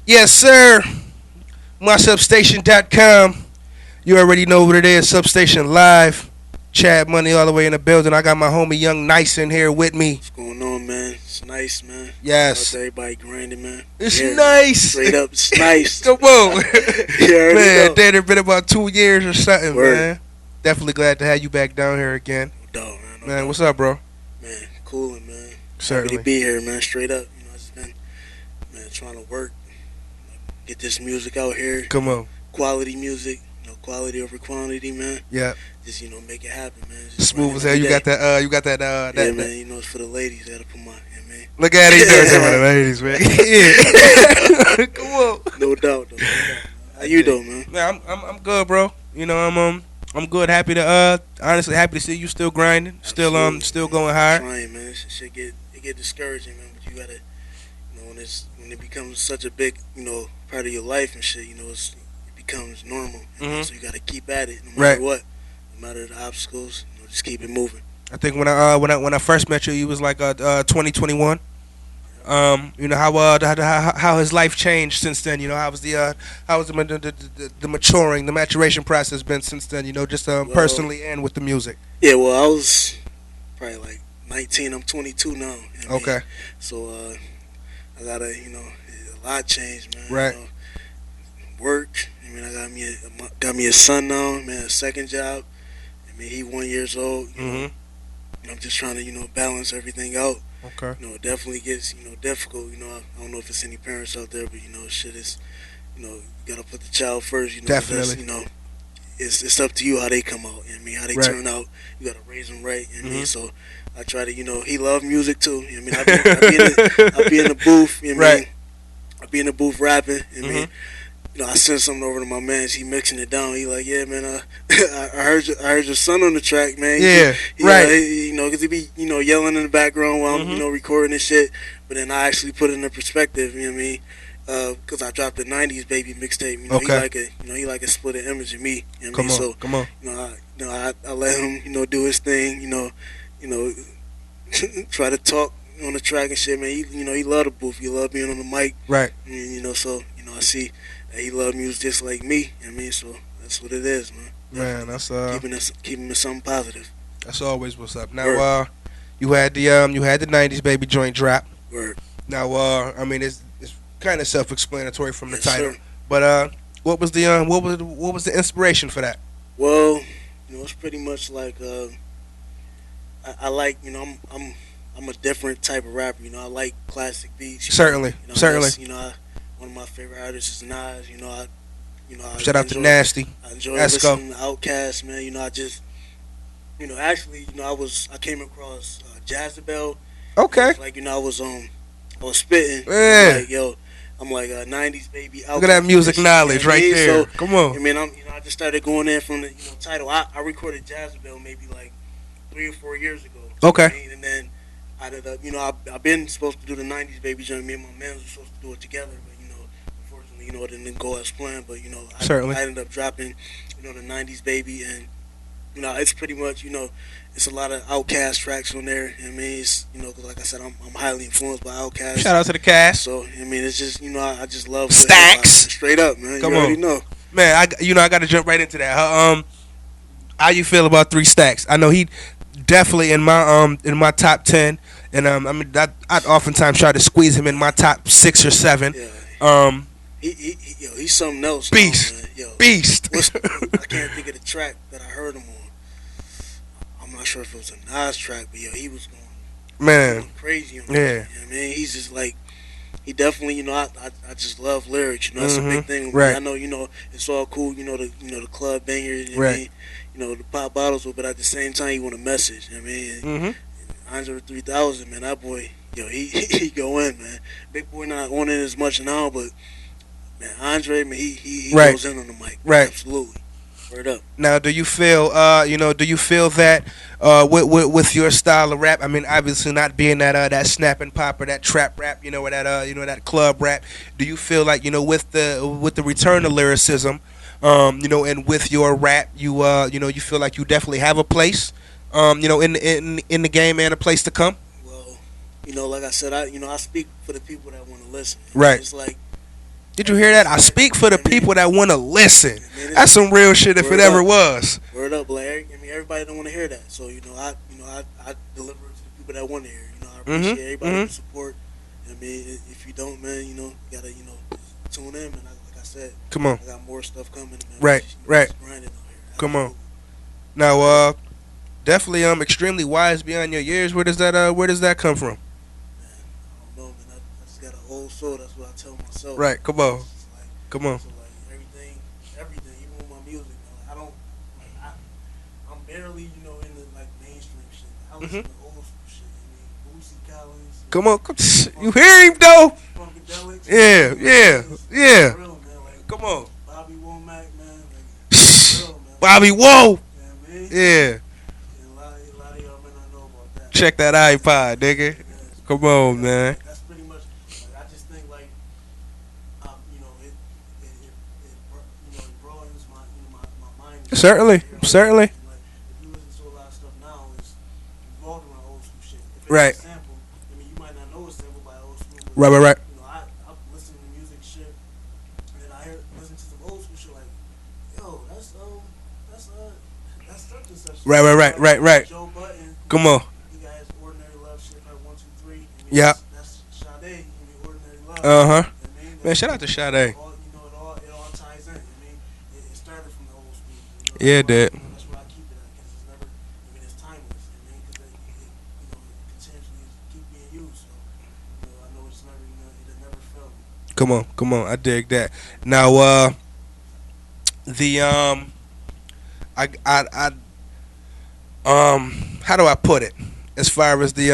Yes, sir. MySubstation.com. You already know what it is. Substation Live. Chad Money all the way in the building. I got my homie Young Nice in here with me. What's going on, man? It's nice, man. Shout out to Yes. everybody grinding, man. It's Yeah, nice. straight up, it's nice. Come on. You already Man, know. it's been about 2 years or something, Word. man. Definitely glad to have you back down here again. No doubt, man. No Man, doubt. what's up, bro? Man, cooling, man. Happy Certainly. to be here, man. Straight up. I just been, man, trying to work, get this music out here. Come on. Quality music, quality over quantity, man. Yeah. Just, make it happen, man. Just Smooth as grinding hell. every You got day. that, you got that, Yeah, that. man. It's for the ladies. Gotta put my, man. Look at it. He's doing some of the ladies, man. Yeah. Come on. No doubt, though. How you doing, man? Man, I'm good, bro. I'm good. Happy to honestly happy to see you still grinding, Absolutely, still man. going hard. Trying, man. Shit get discouraging, man. But you gotta, when it becomes such a big, part of your life and shit, it becomes normal. So you gotta keep at it, no matter Right. what, no matter the obstacles. Just keep it moving. I think when I first met you, you was like 2021. How has life changed since then? How was the maturing, the maturation process been since then? Just personally and with the music. Yeah, well, I was probably like 19. I'm 22 now. Okay. So I gotta, a lot changed, man. Right. Work. I got me a son now, man. A second job. He 1 year old. I'm just trying to, balance everything out. Okay. It definitely gets, difficult. I don't know if it's any parents out there, but shit is, you gotta put the child first. Definitely. It's up to you how they come out. How they Right. turn out. You gotta raise them right. So I try to, he love music too. I be in the booth. Right. I be in the booth rapping. I sent something over to my man. He mixing it down. He like, yeah, man. I heard your son on the track, man. Yeah, right. Because he be, yelling in the background while I'm, recording this shit. But then I actually put it in perspective. You know what I mean? Because I dropped the '90s baby mixtape. Okay. He like a split image of me. You know what I Come mean? on, So, come on. I let him, do his thing. Try to talk on the track and shit, man. He love the booth. He love being on the mic. Right. So I see that he love music just like me. You know what I mean? So that's what it is, man. Man, that's keeping it something positive. That's always what's up. Now, Word. you had the '90s baby joint drop. Word. Now, it's kind of self-explanatory from the Yes, title, sir. but what was the inspiration for that? Well, it's pretty much like I like, I'm a different type of rapper. I like classic beats. Certainly, certainly. One of my favorite artists is Nas. I Shout out to Nasty. I enjoy Esco. listening to Outkast, man. I just, actually, I came across Jezebel. Okay. Like, I was spitting. Yeah. Like, yo, I'm like 90s baby. Look at that music knowledge right there. So, Come on. I just started going in from the title. I recorded Jezebel maybe like 3 or 4 years ago. Okay. And then I ended up, I've been supposed to do the '90s baby joint. Me and my man were supposed to do it together, but unfortunately, it didn't go as planned. But Certainly. I ended up dropping, the '90s baby, and it's pretty much, it's a lot of Outkast tracks on there. It's, because like I said, I'm highly influenced by Outkast. Shout out to the cast. So it's just, I just love Stacks. Straight up, man. Come you already on. know. Man, I got to jump right into that. How you feel about 3 Stacks? I know he definitely in my top 10, and I'd oftentimes try to squeeze him in my top 6 or 7. Yeah. He's something else. Beast. Now, man. Yo, Beast. I can't think of the track that I heard him on. I'm not sure if it was a Nas track, but he was going crazy on Yeah. it. You know what I mean? He's just like, he definitely, I just love lyrics. That's a big thing. Right. I know, it's all cool. The club bangers. Right. The pop bottles, but at the same time, you want a message. Andre 3000, man, that boy, he go in, man. Big Boy not on it as much now, but man, Andre, man, he Right. goes in on the mic. Right. Absolutely. Word up. Now, do you feel that with your style of rap? I mean, obviously not being that snap and pop or that trap rap, or that club rap. Do you feel like with the return of lyricism, and with your rap, you feel like you definitely have a place, in the game and a place to come? Well, like I said, I speak for the people that want to listen. Right. It's like, Did you hear that? I speak for the I mean, people that want to listen. I mean, That's it's some real shit if it word ever up, was. word up, Blair. I mean, everybody don't want to hear that. So I deliver it to the people that want to hear. I appreciate everybody who Mm-hmm. support. I mean, if you don't, man, you gotta, tune in, man. Like I said, Come on. I got more stuff coming, man. We Right, just, right. just grinding out here. Come on. Absolutely. Now, definitely extremely wise beyond your years. Where does that come from? Man, I don't know, man. I just got an old soul. That's what I tell myself. Right. Come on. It's just like, Come on. so like everything, even with my music, man. Like, I don't, like, I'm barely, in the like mainstream shit. I listen Hmm. to old school shit. I mean, Boosie Collins, Come on. You Funk, hear him though? Funkadelics. Yeah. Yeah. It's Yeah. real, man. Like Come on. Bobby Womack, man. Like it's real, man. Bobby, whoa. You know what I mean? Yeah. And a lot of y'all may not know about that. Check that iPod, nigga. Yeah, so, Come on, that's man. like that's pretty much. Like I just think like it broadens my mind and shit. Like, Certainly. to hear old school Certainly. shit. Like if you listen to a lot of stuff now, it's revolved around old school shit. If it ain't a Right. sample, I mean, you might not know a sample by old school, but Right. Right. Right. I listen to music shit, and then listen to some old school shit like, yo, that's that's such and such. Right. Right. Right. Right. Right. Joe Button, Come on. he got his ordinary love shit like 1, 2, 3. I mean Yeah. that's Sade. I mean ordinary love. Uh huh. I mean Man, shout out to Sade. it all ties in. I mean it started from the old school. Yeah, dad. That's why I keep it at because it's never. I mean it's timeless. I mean because it continuously keep being used. So I know it's never it'll never fail me. Come on. Come on. I dig that. Now, the how do I put it? As far as the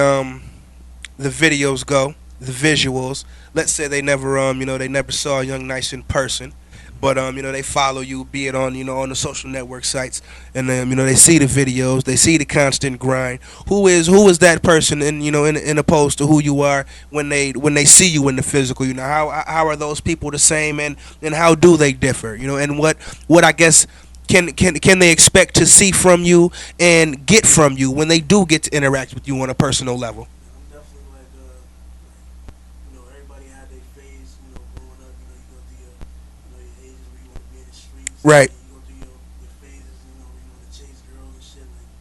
videos go, the visuals. Let's say they never they never saw Young Nice in person, but they follow you, be it on on the social network sites, and they see the videos, they see the constant grind. Who is that person in opposed to who you are when they see you in the physical? How are those people the same, and how do they differ? And what I guess. Can they expect to see from you and get from you when they do get to interact with you on a personal level? I'm definitely everybody had their phase, growing up, you go through your ages where you want to be in the streets, Right. and you go through your phases, where you want to chase girls and shit, like,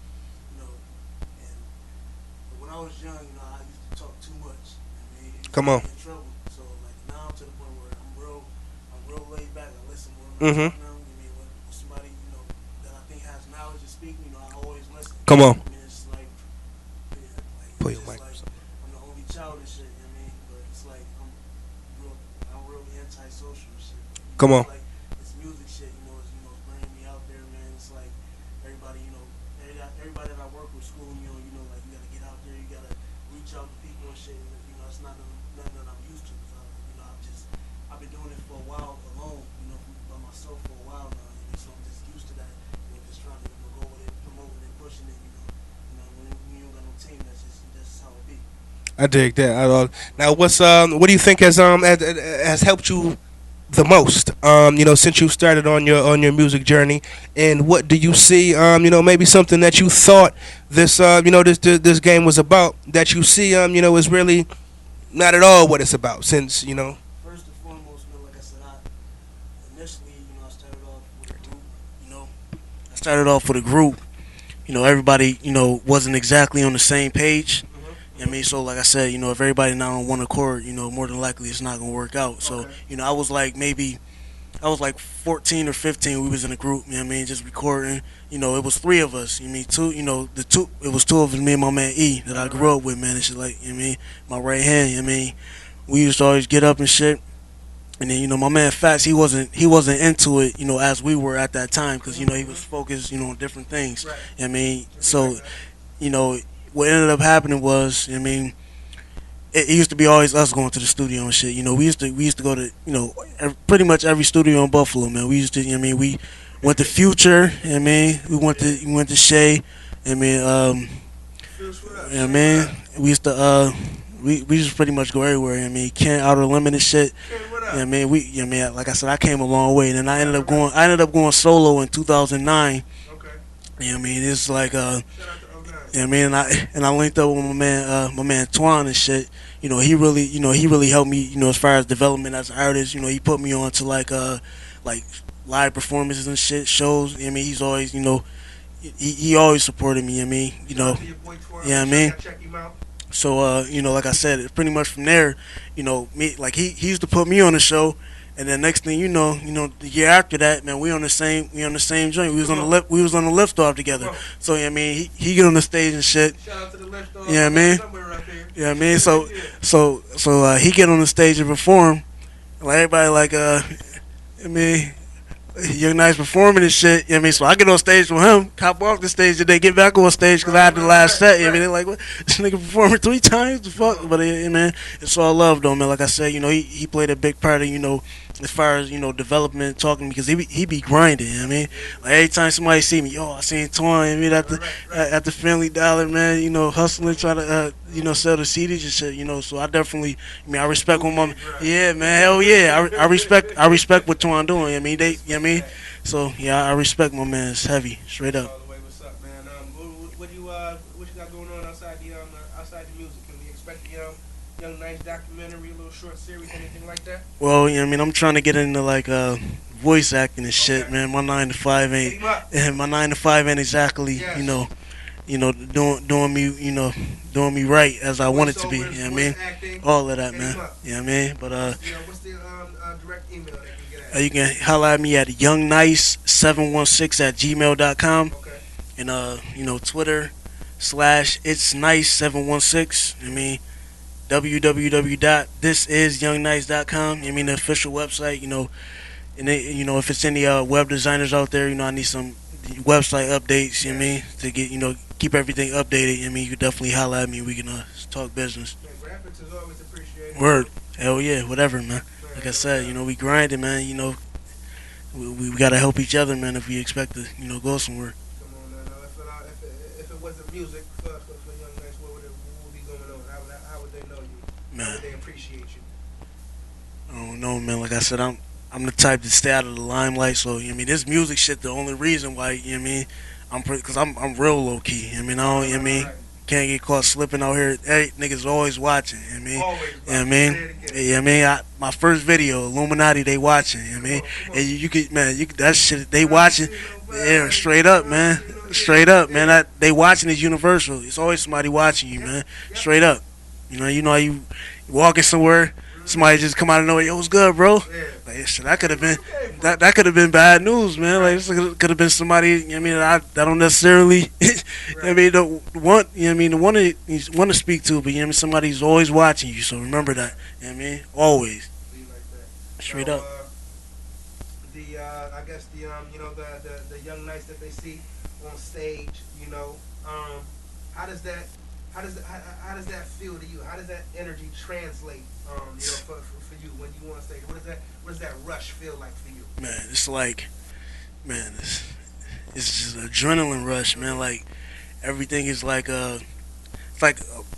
and when I was young, I used to talk too much. I mean, it used to Come get on. me in trouble. So, like, now I'm to the point where I'm real laid back. I listen more when I Mm-hmm. talk now. I mean, when somebody, that I think has knowledge to speak, I always listen. Come on. I mean, it's like, yeah, like Pull it's your just mic. like I'm the only child and shit. You know what I mean, but it's like real, I'm really antisocial and shit. But, Come on. it's like this music shit. It's bringing me out there, man. It's like everybody, everybody that I work with, school, like you gotta get out there. You gotta reach out to people and shit. And, it's not nothing that I'm used to. 'Cause I've been doing it for a while alone. By myself for a while now. So I'm just used to that. Just trying to go with it, promoting it, pushing it. When you don't got no team, that's how it be. I dig that. Now, what do you think has helped you the most? Since you started on your music journey, and what do you see? Maybe something that you thought this game was about that you see is really not at all what it's about. Since. First and foremost, man, like I said, initially, I started off with a group. You know, I started off with a group. Everybody, wasn't exactly on the same page. You know what I mean? So, like I said, if everybody not on one accord, more than likely it's not gonna work out. So, Okay. I was like 14 or 15. We was in a group. You know what I mean? Just recording. It was three of us. You know what I mean? Two. It was two of us. Me and my man E that I grew up with. Man, it's just like you know what I mean. My right hand. You know what I mean? We used to always get up and shit. And then my man Fats, he wasn't into it, as we were at that time, because he was focused, on different things. Right. You know what I mean, so you know what ended up happening was, you know what I mean, it used to be always us going to the studio and shit. We used to go to pretty much every studio in Buffalo, man. We used to, we went to Future. You know what I mean, we went to Shay. You know what I mean, you know what I mean, we used to we just pretty much go everywhere. You know what I mean, Kent Outer Limit and shit. You know what I mean, like I said, I came a long way, and then I ended up going solo in 2009. Okay. You know what I mean, it's like Shout out to 09. you know what I mean, and I linked up with my man Twan and shit. he really helped me, as far as development as an artist. He put me on to like live performances and shit, shows. I mean, he's always, he always supported me. I mean, Shout out to your boy Twan. yeah, I Make sure mean. y'all check him out. So, like I said, it's pretty much from there, me like he used to put me on the show, and then next thing the year after that, man, we on the same joint. Come on. We was on the lift off Come together. on. So yeah, I mean, he get on the stage and shit. Shout out to the left off. Yeah, I mean, Somewhere up here. yeah, I mean, Yeah. he get on the stage and perform, like everybody like I mean. Young Nice performing and shit, you know what I mean? So I get on stage with him, cop off the stage, and they get back on stage because I had the last set, you know what I mean? They're like, what? This nigga performing 3 times? The fuck? But, man, it's all love, though, man. Like I said, he played a big part of, as far as, development, talking, because he be grinding, you know what I mean? Like, every time somebody see me, yo, I seen Twan, I mean, at the Family Dollar, man, hustling, trying to, sell the CDs and shit, so I definitely, I respect what my, yeah, man, hell yeah, I respect what Twan doing, I mean, you know what I mean? So, yeah, I respect my man, it's heavy, straight up. All the way, what's up, man? What you got going on outside the music? Can we expect the Young Nice documentary, a little short series, anything like that? Well, yeah, I mean, I'm trying to get into, like, voice acting and shit, Okay. man, my 9 to 5 Hit ain't, him up. my 9 to 5 ain't exactly, Yes. doing me, doing me right as I want it to be. You Voiceovers, know what I mean? voice acting. All of that, Hit man. him up. You know what I mean? But What's the direct email they can get at? you can holla at me at youngnice716 at gmail.com, Okay. and Twitter / it's nice716. I mean, www.thisisyoungnice.com. I mean, the official website. And if it's any web designers out there, I need some website updates. You know what I mean, to get keep everything updated. I mean, you can definitely holla at me. We can talk business. Man, graphics is always appreciated. Word, hell yeah, whatever, man. Man, Like I said, we grinding, man. We gotta help each other, man. If we expect to, go somewhere. come on, man. If it wasn't music for Young Nice, what would be going on? How would they know you? How Man, would they appreciate you? I don't know, man. Like I said, I'm the type to stay out of the limelight. So this music shit, the only reason why, because I'm real low key. I mean, I don't, Right. can't get caught slipping out here. Hey, niggas always watching. Always. You know what I mean? Say it again. Yeah, I mean, my first video, Illuminati, they watching. You know what I mean? Come on. And you could, man, that shit, they watching. Yeah, straight up, man. Straight up, man. They watching is universal. It's always somebody watching you, man. Straight up. You know how you walking somewhere, somebody just come out of nowhere, yo, what's good, bro? Yeah. Like, shit, that could have been that could have been bad news, man. Like, this could have been somebody. I don't necessarily, don't want. Want to speak to, but somebody's always watching you. So remember that. Always. Be like that. Straight So, up. I guess the Young Nice that they see on stage, how does that how does that feel to you? How does that energy translate, for you when you on stage? What does that rush feel like for you? Man, it's like, man, it's just an adrenaline rush, man. Like everything is like it's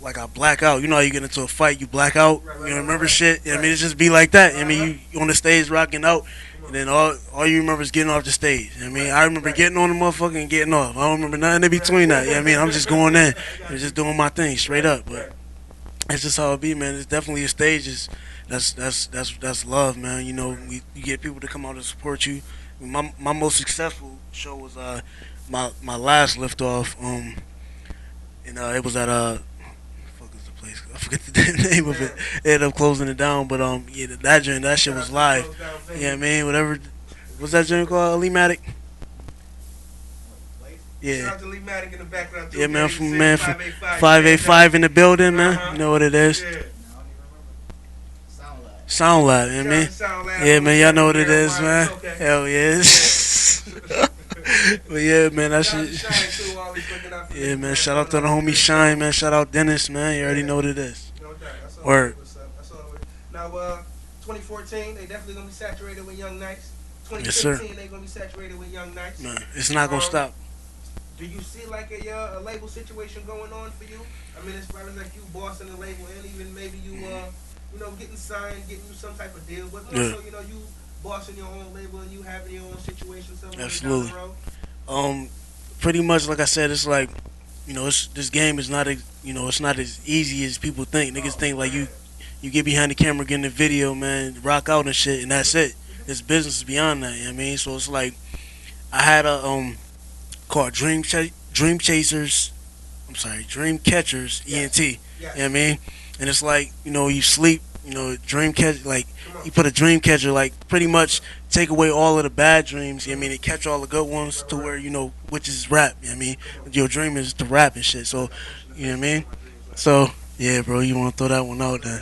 like I black out. You know how you get into a fight, you black out. Right, You right, don't right, remember right. shit. Right. It just be like that. You on the stage rocking out, and then all you remember is getting off the stage. I remember Right. getting on the motherfucker and getting off. I don't remember nothing in between that. I'm just going in and just doing my thing straight up. But that's just how it be, man. It's definitely a stage. That's love, man. You get people to come out and support you. My most successful show was my last liftoff. And it was at fuck is the place? I forget the damn name of it. They ended up closing it down, but yeah, that shit was live. Yeah, whatever. What's that joint called? Lematic. Shout Yeah. out to Lematic in the background too. Yeah, man, from 585. 585 in the building, man. Uh-huh. You know what it is. Yeah. Sound Lab, you know what I mean? Yeah, man, y'all know what it is, man. Okay. Hell yes. But yeah, man, that shit. Yeah, man, shout out to the homie Shine, man. Shout out Dennis, man. You already know what it is. No doubt. That's all Word. what's up. That's all. Now, 2014, they definitely gonna be saturated with Young Nice. Yes, sir. 2015, they gonna be saturated with Young Nice. Man, it's not gonna stop. Do you see like a label situation going on for you? I mean, as far as like you bossing the label and even maybe you getting signed, getting you some type of deal, but more Yeah. so you bossing your own label and you having your own situation somewhere Absolutely. down the road. Pretty much like I said, it's like this game is not it's not as easy as people think. Niggas think like you get behind the camera, get in the video, man, rock out and shit, and that's it. This business is beyond that. You know what I mean, so it's like I had a called Dream Chasers. I'm sorry, Dream Catchers ENT. You know what I mean, and it's like you sleep. Dream catch like you put a dream catcher like pretty much take away all of the bad dreams. You know what I mean, and catch all the good ones to where which is rap. You know what I mean, your dream is to rap and shit. So you know what I mean. So yeah, bro, you want to throw that one out there?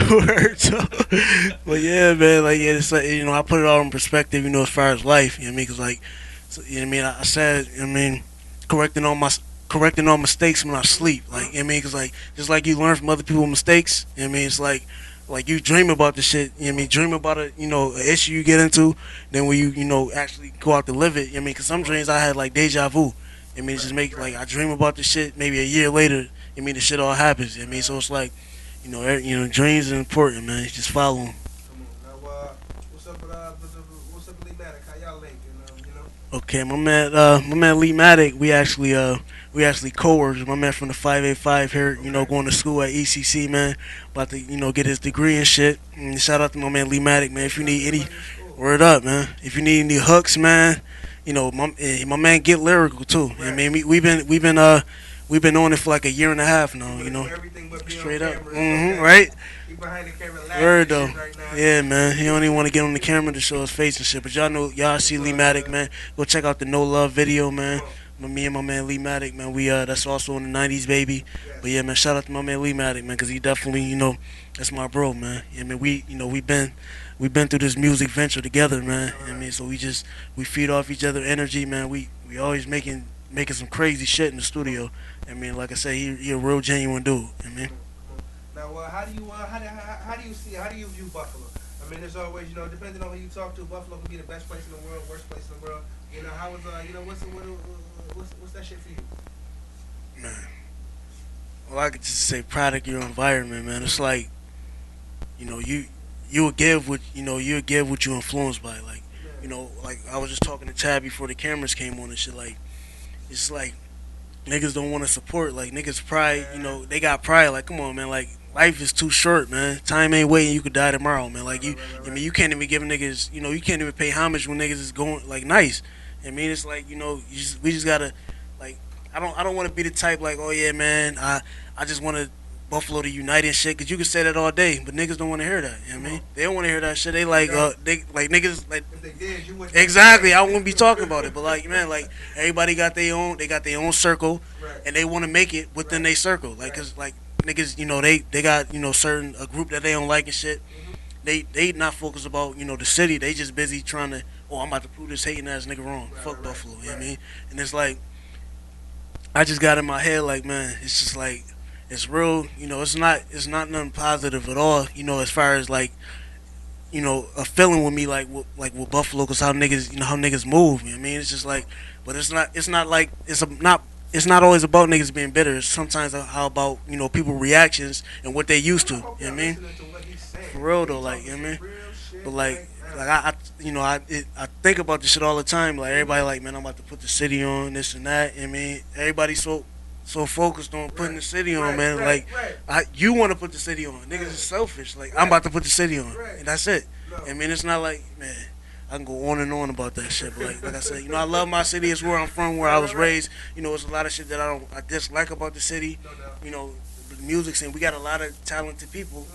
Word, so. But yeah, man, like yeah, it's like I put it all in perspective. As far as life, you know what I mean? Cause like, so, you know what I mean? I said, you know what I mean, correcting all my correcting all mistakes when I sleep. Like, you know what I mean? Cause like, just like you learn from other people's mistakes, you know what I mean? It's like you dream about the shit. You know what I mean? Dream about a an issue you get into, then when you actually go out to live it. You know what I mean? Cause some dreams I had like deja vu. I mean, just make like I dream about the shit. Maybe a year later, I mean, the shit all happens. I mean, so it's like, dreams are important, man. You just follow them. Come on now. What's up with Lematic? How y'all link? Okay, my man Lematic, we actually coworkers. My man from the 585 here, going to school at ECC, man, about to get his degree and shit. And shout out to my man Lematic, man. If you need any, word up, man. If you need any hooks, man, my man get lyrical too. Right. I mean, we've been on it for like a year and a half now. Straight up, right. Behind the camera Word though. Right now. Yeah, man. He don't even want to get on the camera to show his face and shit. But y'all see Lematic, man. Go check out the No Love video, man. Me and my man Lematic, man. We that's also in the '90s, baby. But yeah, man. Shout out to my man Lematic, man, because he definitely, that's my bro, man. I mean, we've been through this music venture together, man. I mean, so we feed off each other energy, man. We always making some crazy shit in the studio. I mean, like I say, he a real genuine dude. I mean. Now, how do you view Buffalo? I mean, there's always, depending on who you talk to, Buffalo can be the best place in the world, worst place in the world. How is, what's that shit for you? Man, well, I could just say product your environment, man. It's like, you will give what you'll give what you influenced by. Like, like I was just talking to Chad before the cameras came on and shit. Like, it's like niggas don't want to support. Like niggas pride, they got pride. Like, come on, man. Like life is too short, man. Time ain't waiting. You could die tomorrow, man. Like I mean, you can't even give niggas, you can't even pay homage when niggas is going like nice. I mean, it's like we just gotta like. I don't want to be the type like, oh yeah, man. I just want to Buffalo to unite and shit. Cause you can say that all day, but niggas don't want to hear that. You know what I mean? They don't want to hear that shit. They like niggas like. If they did, you wouldn't. Exactly. I wouldn't be talking about it, but like man, like everybody got their own. They got their own circle, Right. and they want to make it within their circle. Like, cause like niggas, they got certain a group that they don't like and shit. They not focused about the city. They just busy trying to. Oh, I'm about to prove this hating ass nigga wrong. Fuck Buffalo. You know what I mean? And it's like I just got in my head like, man, it's just like it's real. It's not nothing positive at all. As far as like a feeling with me like with Buffalo, cause how niggas how niggas move. You know what I mean? It's just like, but it's not like it's not always about niggas being bitter. It's sometimes how about people reactions and what they used to. You know what I mean? For real though, like you know what I mean. But like I think about this shit all the time. Like everybody like, man, I'm about to put the city on this and that. You know what I mean, everybody's so focused on putting the city on, man. Like you want to put the city on. Niggas is selfish. Like I'm about to put the city on, and that's it. I mean, it's not like, man, I can go on and on about that shit. But like I said, I love my city. It's where I'm from, where I was raised. It's a lot of shit that I dislike about the city. The music scene. We got a lot of talented people.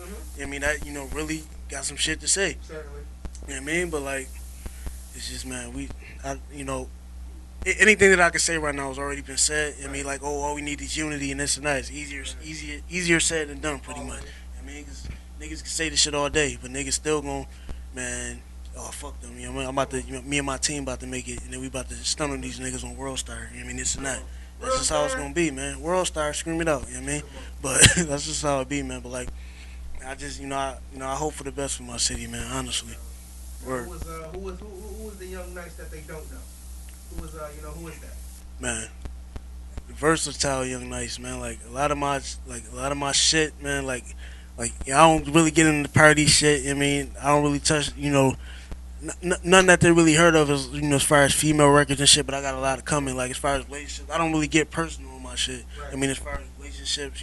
I mean, that really got some shit to say. Certainly. You know what I mean? But like, it's just, man, anything that I can say right now has already been said. I mean, like, all we need is unity and this and that. It's easier said than done, pretty much. I mean, cause niggas can say this shit all day, but niggas still gon', man. Oh fuck them, I'm about to, me and my team about to make it, and then we about to stun on these niggas on World Star. You know what I mean? This and that. That's just how it's gonna be, man. World Star, scream it out. You know what I mean? But that's just how it be, man. But like, I just, I hope for the best for my city, man. Honestly. Word. Who was the young knights that they don't know? Who is that? Man, versatile young nice, man. Like a lot of my shit, man. Like I don't really get into party shit. I mean, I don't really touch. None that they really heard of is as far as female records and shit. But I got a lot of coming. Like as far as relationships, I don't really get personal on my shit. Right. I mean, as far as relationships,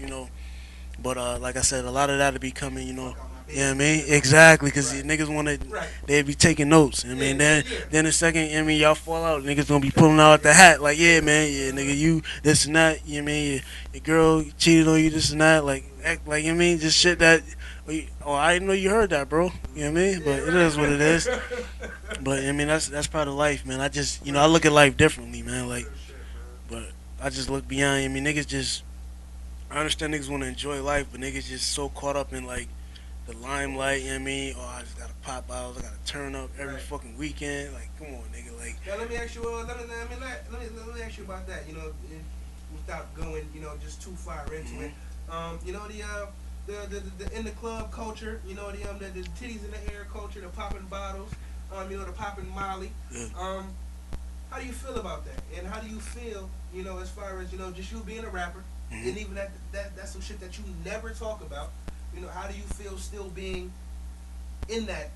But like I said, a lot of that'll be coming. You know what I mean? Exactly, because Right. niggas want to, Right. they be taking notes. I mean, Yeah, then yeah. then the second, y'all fall out, niggas gonna be pulling out the hat, like, yeah, man, yeah, nigga, you this and that, you know what I mean? Your girl cheated on you, this and that, like, act like, you know what I mean? Just shit that, oh, I didn't know you heard that, bro. You know what I mean? But it is what it is. But I mean, that's part of life, man. I just, I look at life differently, man. Like, but I just look beyond. I mean, niggas just, I understand niggas want to enjoy life, but niggas just so caught up in like the limelight. You know what I mean? Oh, I just gotta pop out. I gotta turn up every fucking weekend. Like, come on, nigga. Like, Now let me ask you. Let me ask you about that. Without going, just too far into it. The in the club culture. The titties in the air culture, the popping bottles. The popping Molly. yeah. How do you feel about that? And how do you feel, as far as just you being a rapper, and even that's some shit that you never talk about. How do you feel still being in that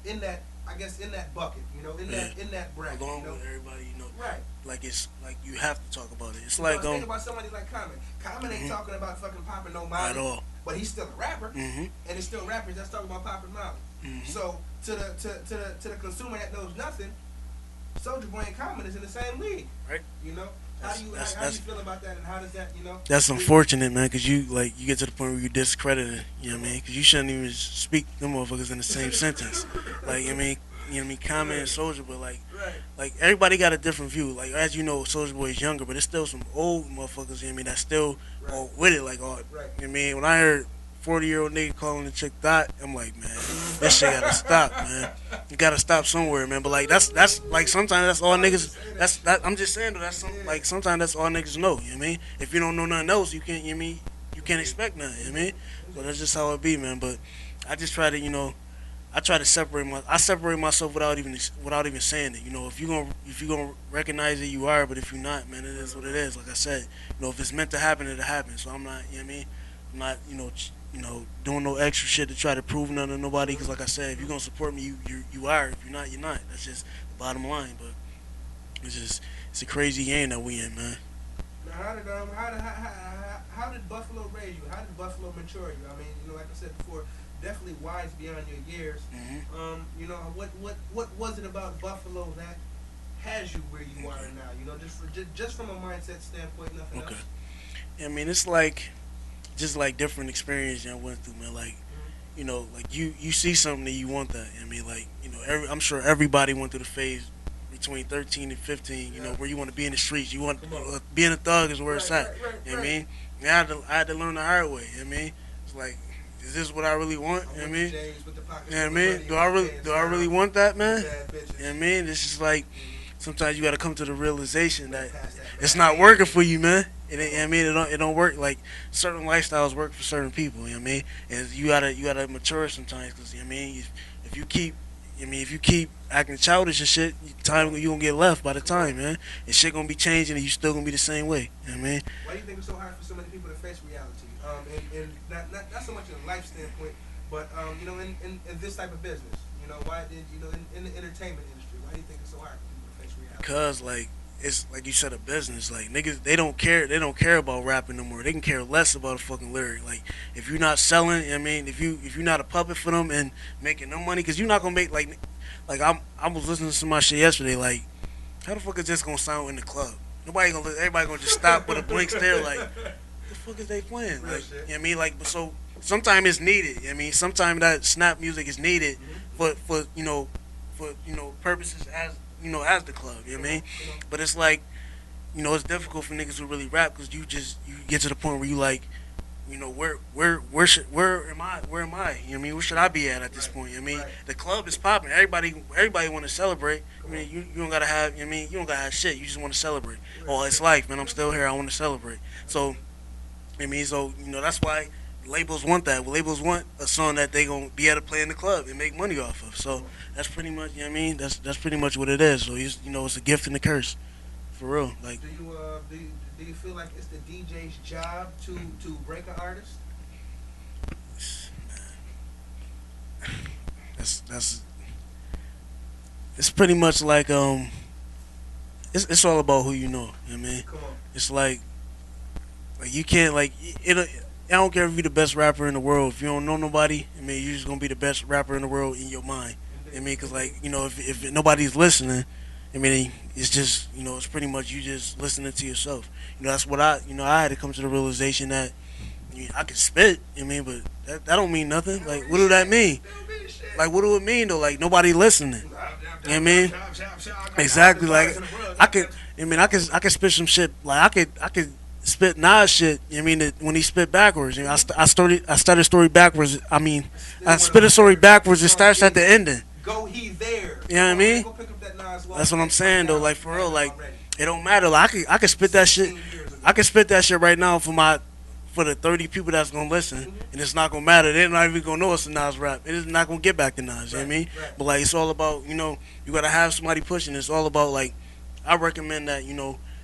I guess in that bucket, in that bracket, Along with everybody, right? like it's like you have to talk about it. It's Because like think about somebody like Common. Common ain't talking about fucking popping no Molly at all. but he's still a rapper, Mm-hmm. and it's still rappers that's talking about popping Molly. Mm-hmm. So to the consumer that knows nothing, Soldier Boy and Common is in the same league, Right. You know. How do you feel about that, and how does that, That's unfortunate, man, because you get to the point where you discredit it. You know what I mean? Because you shouldn't even speak them motherfuckers in the same sentence. Like, Common and Soldier, but Right. like everybody got a different view. Like as you know, Soldier Boy is younger, but it's still some old motherfuckers. You know what I mean? That still Right. with it. Like, Right. you know what I mean? When I heard 40-year-old nigga calling the chick thot, I'm like, man, this shit gotta stop, man. You gotta stop somewhere, man. But like that's like sometimes that's all niggas. I'm just saying though. Like sometimes that's all niggas know. You know what I mean? If you don't know nothing else, you can't. You know what I mean? You can't expect nothing. You know what I mean? So that's just how it be, man. But I just try to I try to separate myself without even saying it. If you gonna recognize it, you are. But if you're not, man, it is what it is. Like I said, if it's meant to happen, it'll happen. So I'm not, you know what I mean? I'm not, doing no extra shit to try to prove nothing to nobody. Because like I said, if you're gonna support me, you are. If you're not, you're not. That's just the bottom line. But it's a crazy game that we in, man. Now, how did Buffalo raise you? How did Buffalo mature you? I mean, like I said before, definitely wise beyond your years. Mm-hmm. What was it about Buffalo that has you where you are now? Just from a mindset standpoint, nothing Okay. else. I mean, it's like just like different experience I went through, man. Like, like you see something that you want that. I mean, like, I'm sure everybody went through the phase between 13 and 15. Yeah. Where you want to be in the streets. You want Come on. being a thug is where it's Right, at. right, right, You know what I right. mean? And I had to learn the hard way. You know what I mean? It's like, is this what I really want? You know what I mean? James with the pockets You know what I full of mean? money Do and I the really pants do I really down, want that, man? bad bitches. You know what I mean? It's just like sometimes you got to come to the realization that Pass that it's back. not working for you, man. It ain't, I mean, it don't work. Like certain lifestyles work for certain people. You know what I mean? And you gotta mature sometimes because you know what I mean. If you keep, if you keep acting childish and shit, time you gonna get left by the time, man. And shit gonna be changing, and you still gonna be the same way. You know what I mean? Why do you think it's so hard for so many people to face reality? And not so much in a life standpoint, but in this type of business. Why did in the entertainment industry? Why do you think it's so hard for people to face reality? Because like it's like you said, a business. Like niggas, they don't care. They don't care about rapping no more. They can care less about a fucking lyric. Like if you're not selling, I mean, if you're not a puppet for them and making no money, because you're not gonna make like I was listening to some of my shit yesterday. Like how the fuck is this gonna sound in the club? Everybody gonna just stop with a blank stare. Like the fuck is they playing? Real Like shit. you know what I mean? Like so sometimes it's needed. You know what I mean, sometimes that snap music is needed for purposes as the club. You know what I mean? But it's like, it's difficult for niggas who really rap because you get to the point where you like, where am I? Where am I? You know what I mean? Where should I be at this point? You know what I mean? Right. The club is popping. Everybody want to celebrate. I mean, you don't gotta have. You know what I mean? You don't gotta have shit. You just want to celebrate. Oh, it's life, man. I'm still here. I want to celebrate. So, I mean, that's why labels want that. Well, labels want a song that they gonna be able to play in the club and make money off of. So that's pretty much, you know what I mean? That's pretty much what it is. So it's a gift and a curse, for real. Like Do you feel like it's the DJ's job to break an artist? that's it's pretty much like it's all about who you know. You know what I mean, Come on. it's like you can't like it. I don't care if you're the best rapper in the world. If you don't know nobody, I mean, you're just gonna be the best rapper in the world in your mind. I mean, because like if nobody's listening, I mean, it's just it's pretty much you just listening to yourself. That's what I had to come to the realization that I can spit. I mean, but that don't mean nothing. Like, what do that mean? Like, what do it mean though? Like, nobody listening. You know what I mean? Exactly. Like, I could. I mean, I could spit some shit. Like, I could spit Nas shit. I mean, when he spit backwards. I started story backwards. I mean, I spit a story backwards. It starts at the ending. Go he there. You know what I mean? Go pick up that Nas That's what I'm saying though. Like for real, like already. it don't matter. Like I could spit that shit. 16 years ago. I could spit that shit right now for the 30 people that's gonna listen, and it's not gonna matter. They're not even gonna know it's a Nas rap. It is not gonna get back to Nas. You know what I mean? Right. But like it's all about you gotta have somebody pushing. It's all about like I recommend that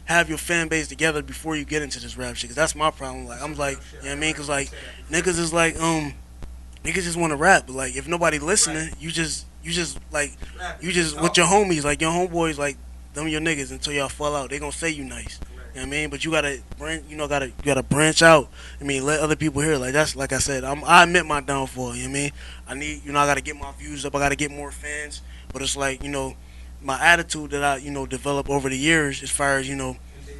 have your fan base together before you get into this rap shit. Cause that's my problem. Like I'm like you know what I mean? Cause like niggas is like niggas just want to rap, but like if nobody listening, you just like you just with your homies, like your homeboys, like them your niggas until y'all fall out. They gonna say you nice. You know what I mean? But you gotta branch, you gotta branch out. I mean, let other people hear. Like that's like I said, I admit my downfall. You know what I mean? I need, I gotta get my views up. I gotta get more fans. But it's like my attitude that I developed over the years, as far as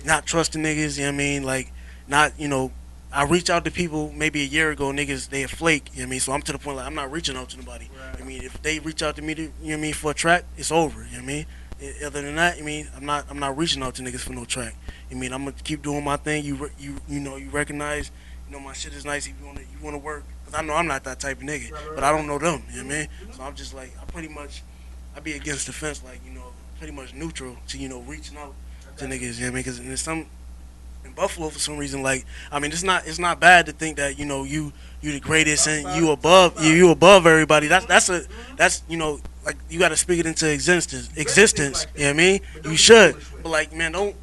not trusting niggas. You know what I mean? Like not I reach out to people maybe a year ago, niggas they a flake. You know what I mean? So I'm to the point like I'm not reaching out to nobody. Right. I mean, if they reach out to me, you know what I mean, for a track, it's over. You know what I mean? Other than that, I mean, I'm not reaching out to niggas for no track. I mean, I'm gonna keep doing my thing. You recognize, my shit is nice. If you wanna work, cause I know I'm not that type of nigga, but I don't know them. You know what I mean? So I'm just like I be against the fence, like pretty much neutral to reaching out to niggas. You know what I mean? Cause in Buffalo for some reason, like I mean, it's not bad to think that you the greatest and you above everybody. That's like you got to speak it into existence. You know what I mean? You should, but like man, don't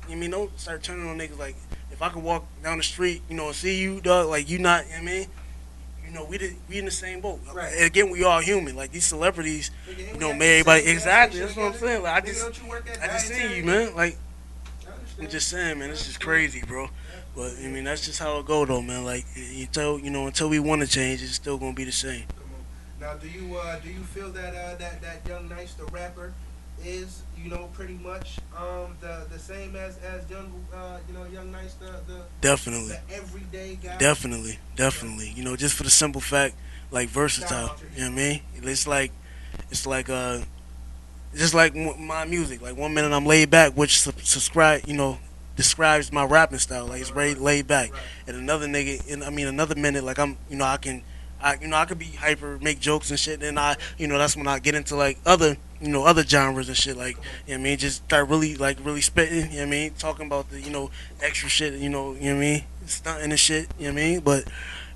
start turning on niggas. Like if I could walk down the street, and see you, dog, like you not. You know what I mean? We in the same boat. Right. And again, we all human. Like these celebrities, made everybody exactly. That's what I'm saying. Like I just seen you, man. Like I'm just saying, man, it's just crazy, bro. But I mean, that's just how it go, though, man. Like until we want to change, it's still gonna be the same. Now, do you feel that that Young Nice the rapper is pretty much the same as Young Nice Definitely, the everyday guy? definitely. Just for the simple fact, like versatile. You know what I mean? It's like just like my music. Like one minute I'm laid back, which describes my rapping style. Like it's very laid back. And another another minute, like I could be hyper, make jokes and shit. And that's when I get into like other genres and shit. Like, you know what I mean, just start really spitting. You know what I mean, talking about the extra shit. You know what I mean, stunting and shit. You know what I mean, but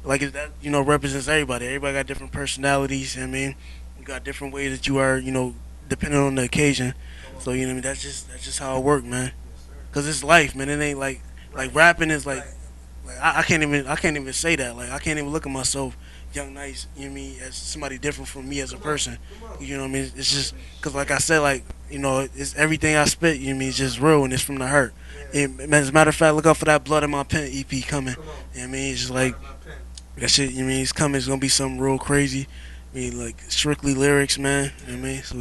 like that represents everybody. Everybody got different personalities. You know what I mean, you got different ways that you are. Depending on the occasion. So what I mean, that's just how it works, man. Cause it's life, man. It ain't like rapping is like I can't even say that. Like I can't even look at myself, Young Nice, you know what I mean, as somebody different from me as a person. You know what I mean? It's just cause like I said, like it's everything I spit. You know what I mean? It's just real and it's from the heart. As a matter of fact, look out for that Blood in My Pen EP coming. You know what I mean? It's just like that shit. You know what I mean? It's coming. It's gonna be something real crazy. I mean, like strictly lyrics, man. You know what I mean? So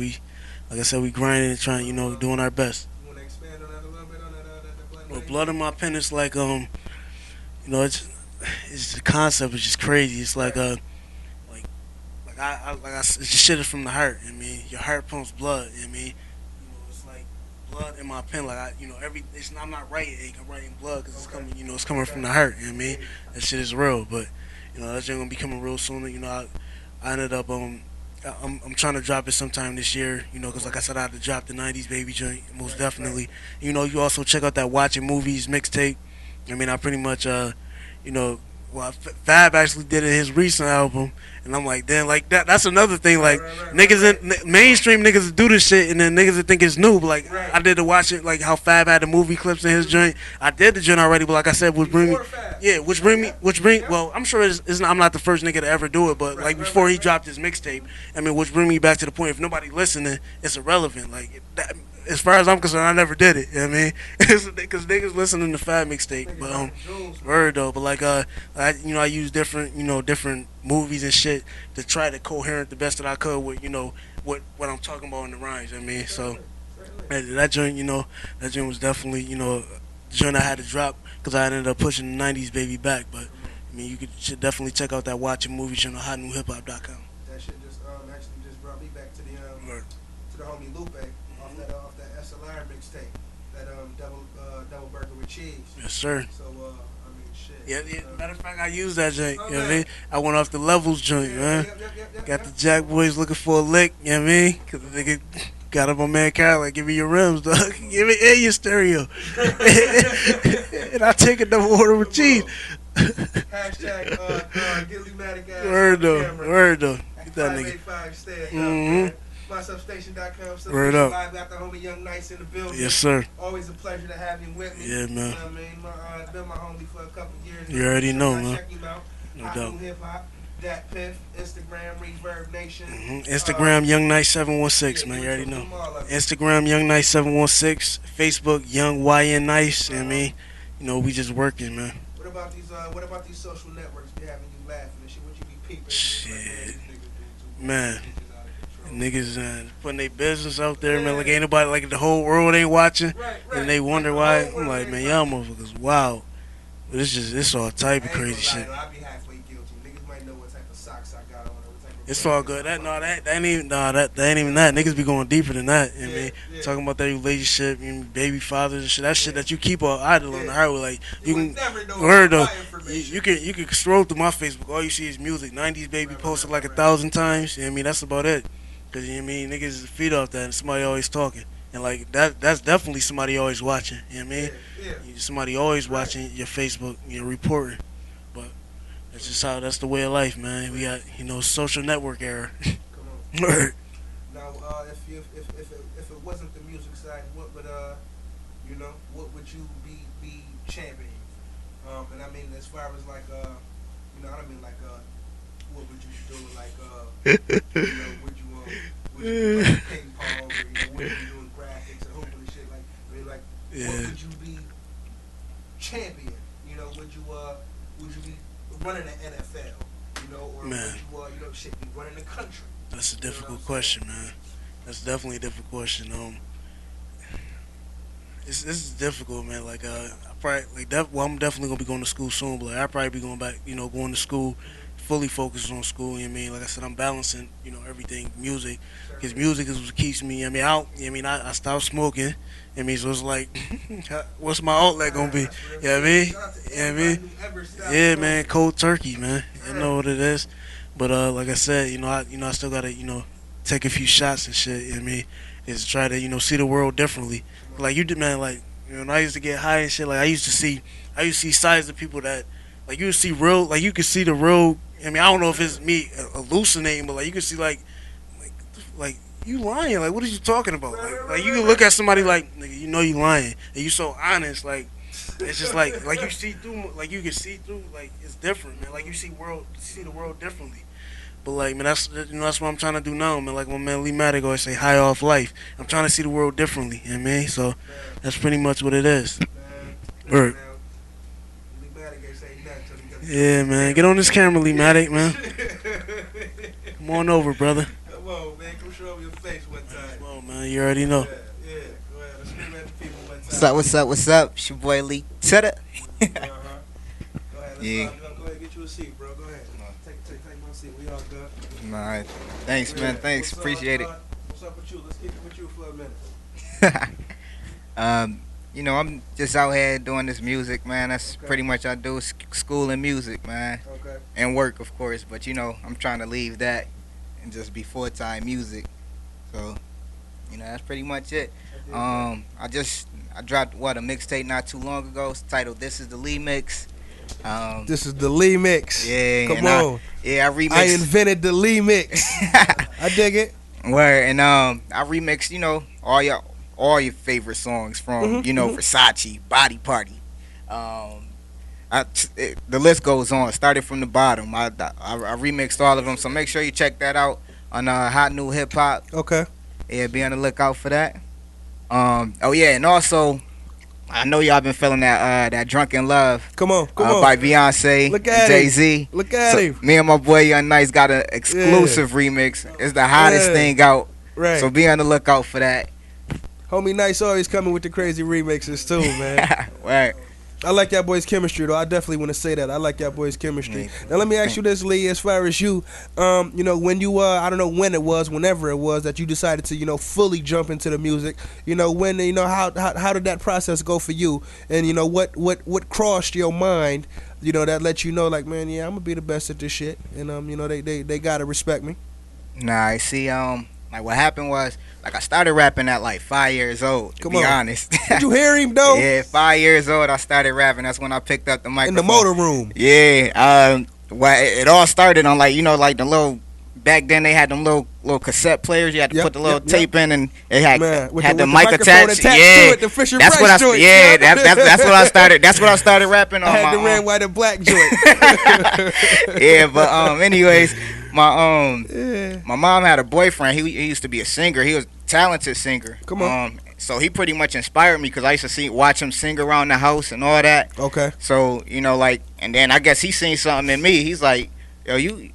like I said, we grinding and trying, doing our best. You want to expand on that a little bit on that Well, Blood in My Pen is like it's the concept is just crazy. It's like it's just shit is from the heart. I mean, your heart pumps blood. I mean, it's like blood in my pen. Like I'm not writing ink. I'm writing blood because it's coming. It's coming from the heart. You know what I mean, that shit is real. But that's gonna be coming real soon. I ended up I'm trying to drop it sometime this year, because like I said, I had to drop the '90s baby joint, most definitely. You also check out that Watching Movies mixtape. I mean, I pretty much, well, Fab actually did it his recent album, and I'm like, then like that's another thing. Right, Like right, right, right, niggas, right. mainstream niggas do this shit, and then niggas that think it's new. But like Right. I did to watch it, like how Fab had the movie clips in his joint. I did the joint already, but like I said, which bring me, Before Fab. yeah, which bring. Yep. Well, I'm sure I'm not the first nigga to ever do it, but Right, like right, before right, he right. dropped his mixtape, I mean, which bring me back to the point: if nobody listening, it's irrelevant. Like that, as far as I'm concerned, I never did it. You know what I mean? Because niggas listening to Fab mixtape, Nigga but dropping jewels, man. word though. But like I use different different movies and shit to try to coherent the best that I could with what I'm talking about in the rhymes. You know what I mean, so Certainly, certainly. that joint that joint was definitely the joint I had to drop because I ended up pushing the '90s baby back. But Come on. I mean, should definitely check out that watching movie channel, hotnewhiphop.com. That shit just actually just brought me back Word. to the homie Lupe off that SLR mixtape, that double burger with cheese. Yes, sir. So I mean shit. Yeah. Matter of fact, I used that joint. Oh You know what I man. mean? I went off the levels joint, Yeah, man. yep. Got the Jack Boys looking for a lick. You know what I mean? Cause the nigga got up on man Cadillac, give me your rims, dog. Give me and your stereo. And I take a double order with cheese. Hashtag get Lematic ass Word on though. camera. Word though. At Get that nigga. 585 stand up, Mm-hmm. man. MySubstation.com. Still Word up. live. Got the homie Young Nice in the building. Yes, sir. Always a pleasure to have him with me. Yeah, man. You know what I mean? Been my homie for a couple years. You already know, man. Check him out. No Hot doubt. New Hip Hop, Dat Piff, Instagram, Reverb Nation. Instagram Young Night 716, man. You already know. Instagram Young Night 716. Facebook Young YN Nice. You know what I mean? We just working, man. What about these social networks be having you laughing and shit? What you be peeping? Shit. Like, Man. these niggas out of control. Niggas putting their business out there, man. Like ain't nobody, like the whole world ain't watching, Right. and they wonder why. I'm like, man, y'all motherfuckers, wow. But it's all type of crazy shit. I be halfway guilty. Niggas might know what type of socks I got on or what type of. It's all good. That ain't even that ain't even that. Niggas be going deeper than that. You know what I mean, talking about that relationship, baby fathers and shit. That shit that you keep idle on the highway. Like you can never know word though. my information. You can scroll through my Facebook. All you see is music. 90s baby posted like 1,000 times. You know what I mean? That's about it. Cause you know what I mean, niggas feed off that, and somebody always talking, and like that's definitely somebody always watching. You know what I mean? Somebody always watching your Facebook, reporting. But that's the way of life, man. We got social network era. Come on. Word. Now, if it wasn't the music side, what would what would you be championing? And I mean as far as like I don't mean like what would you be doing like would you be like ping pong or would you be doing graphics and hooping and shit like I mean like what would you be champion? Would you be running the NFL? Or Man. would you shit be running the country? That's a difficult question, man. That's definitely a difficult question. This is difficult, man. Like I probably I'm definitely gonna be going to school soon, but like, I probably be going back, going to school, fully focused on school. You know what I mean? Like I said, I'm balancing, everything, music, because music is what keeps me. I mean, out. You know what I mean, I stopped smoking. I mean, so it's like, what's my outlet gonna be? You know what I mean? You know what I mean? Yeah, man, cold turkey, man. You know what it is. But like I said, I still gotta, take a few shots and shit. You know what I mean? Is try to, see the world differently. Like you did, man. Like when I used to get high and shit, like I used to see sides of people that, like you would see real, like you could see the real. I mean, I don't know if it's me hallucinating, but like you could see like you lying. Like what are you talking about? Like you can look at somebody like, nigga, you lying, and you so honest. Like it's just like you see through, like you can see through. Like it's different, man. Like you see the world differently. But like, man, that's that's what I'm trying to do now, man. Like my man Lematic always say, high off life. I'm trying to see the world differently. You know what I mean? So that's pretty much what it is. Word. Yeah, man. Get on this camera, Lematic, man. Come on over, brother. Come on, man. Come show me your face one time. Well, man, you already know. Yeah. Go ahead. Let's scream at the people one time. What's up? It's your boy Lee. Set it. Go ahead. Yeah. Go ahead. Get you a seat, bro. Go ahead. Take my seat. We all good. Alright. Thanks, man. Thanks. Appreciate it. What's up with you? Let's keep it with you for a minute. I'm just out here doing this music, man. That's pretty much I do school and music, man, Okay. and work, of course. But I'm trying to leave that and just be full-time music. So, that's pretty much it. I dropped a mixtape not too long ago. It's titled "This Is the Lee Mix." Um, This is the Lee mix. yeah, Come and on. I I remixed. invented the Lee mix. I dig it. Where and I remixed, all your favorite songs from Hmm. Versace, Body Party. Um, the list goes on. Started from the bottom. I remixed all of them. So make sure you check that out on Hot New Hip Hop. Okay. Yeah, be on the lookout for that. Oh yeah, and also I know y'all been feeling that Drunken Love Come on. Come on. by Beyonce Look and at Jay him. Z. Look at So him. me and my boy Young Nice got an Yeah. exclusive remix. It's the hottest Yeah. thing out. Right. So be on the lookout for that. Homie Nice always coming with the crazy remixes too, man. Right. I like y'all boys' chemistry though. I definitely want to say that. I like y'all boys' chemistry. Yeah. Now let me ask you this, Lee. As far as you, when you I don't know when it was, whenever it was that you decided to, fully jump into the music. When, how did that process go for you? And what crossed your mind, that let you know, like, man, yeah, I'm gonna be the best at this shit. And they gotta respect me. Nah, I see. Like what happened was, like I started rapping at like 5 years old. To Come be on. honest. Did you hear him though? Yeah, 5 years old. I started rapping. That's when I picked up the In microphone. the motor room. Yeah. Well, it all started on like the little. Back then they had them little cassette players. You had to Yep, put the little yep, yep. tape in, and it had Man, with had the the mic microphone attached. attached Yeah, to it, the Fisher that's Price what I. joint. Yeah, Yeah. that's what I started. That's what I started rapping on. I had my the red, white, and black joint. Yeah, but anyways, my Yeah. my mom had a boyfriend. He used to be a singer. He was a talented singer. Come on. So he pretty much inspired me because I used to watch him sing around the house and all that. Okay. So and then I guess he seen something in me. He's like, yo, you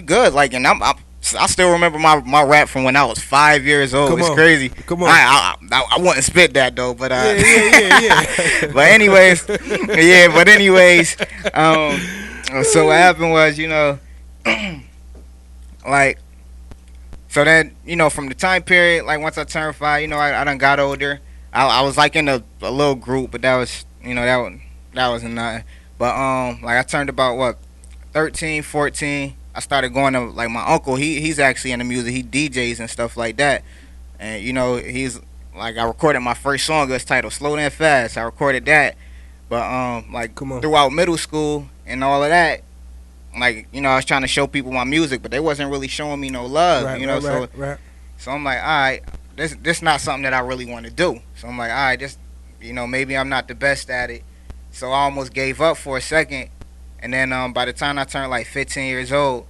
good, like, and I still remember my rap from when I was 5 years old. Come It's on. crazy. Come on. I wouldn't spit that though, but Yeah. but anyways, yeah. But anyways, so what happened was, like, so then, from the time period, like once I turned 5, I done got older. I was like in a little group, but that was, that wasn't nothing. But like I turned about what 13, 14. I started going to like my uncle. He's actually in the music. He DJs and stuff like that. And he's like, I recorded my first song. It was titled "Slow Down Fast." I recorded that. But like Come on. throughout middle school and all of that, like I was trying to show people my music, but they wasn't really showing me no love. Right. So I'm like, all right, this not something that I really want to do. So I'm like, all right, this, maybe I'm not the best at it. So I almost gave up for a second. And then by the time I turned like 15 years old,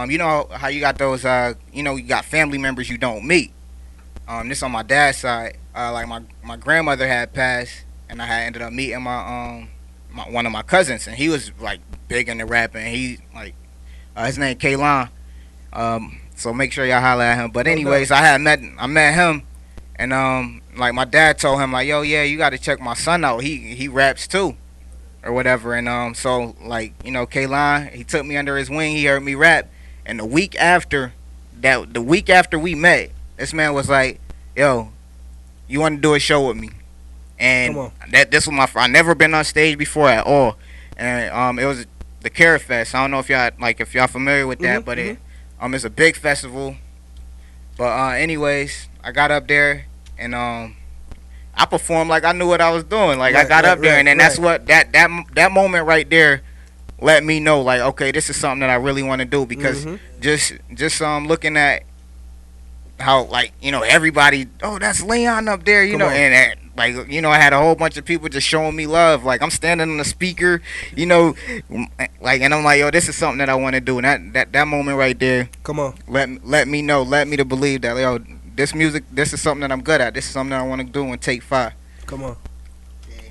you know how you got those, you got family members you don't meet. This on my dad's side. Like my grandmother had passed, and I had ended up meeting one of my cousins, and he was like big into rapping. He like his name Kaylon. So make sure y'all holler at him. But anyways, I met him, and like my dad told him like, yo, yeah, you got to check my son out. He raps too, or whatever. And so like Kaylon, he took me under his wing. He heard me rap, and the week after we met, this man was like, yo, you want to do a show with me? And this was I never been on stage before at all, and it was the Carrot Fest. I don't know if y'all familiar with that, but it's a big festival. But anyways, I got up there and I performed like I knew what I was doing. Like I got up there, and then that's what that moment right there let me know, like, okay, this is something that I really want to do, because just looking at how, like, everybody, oh, that's Leon up there, and like, I had a whole bunch of people just showing me love. Like, I'm standing on the speaker, like, and I'm like, yo, this is something that I want to do. And that moment right there, Come on. let me know, let me to believe that, yo, this music, this is something that I'm good at. This is something that I want to do and take 5. Come on.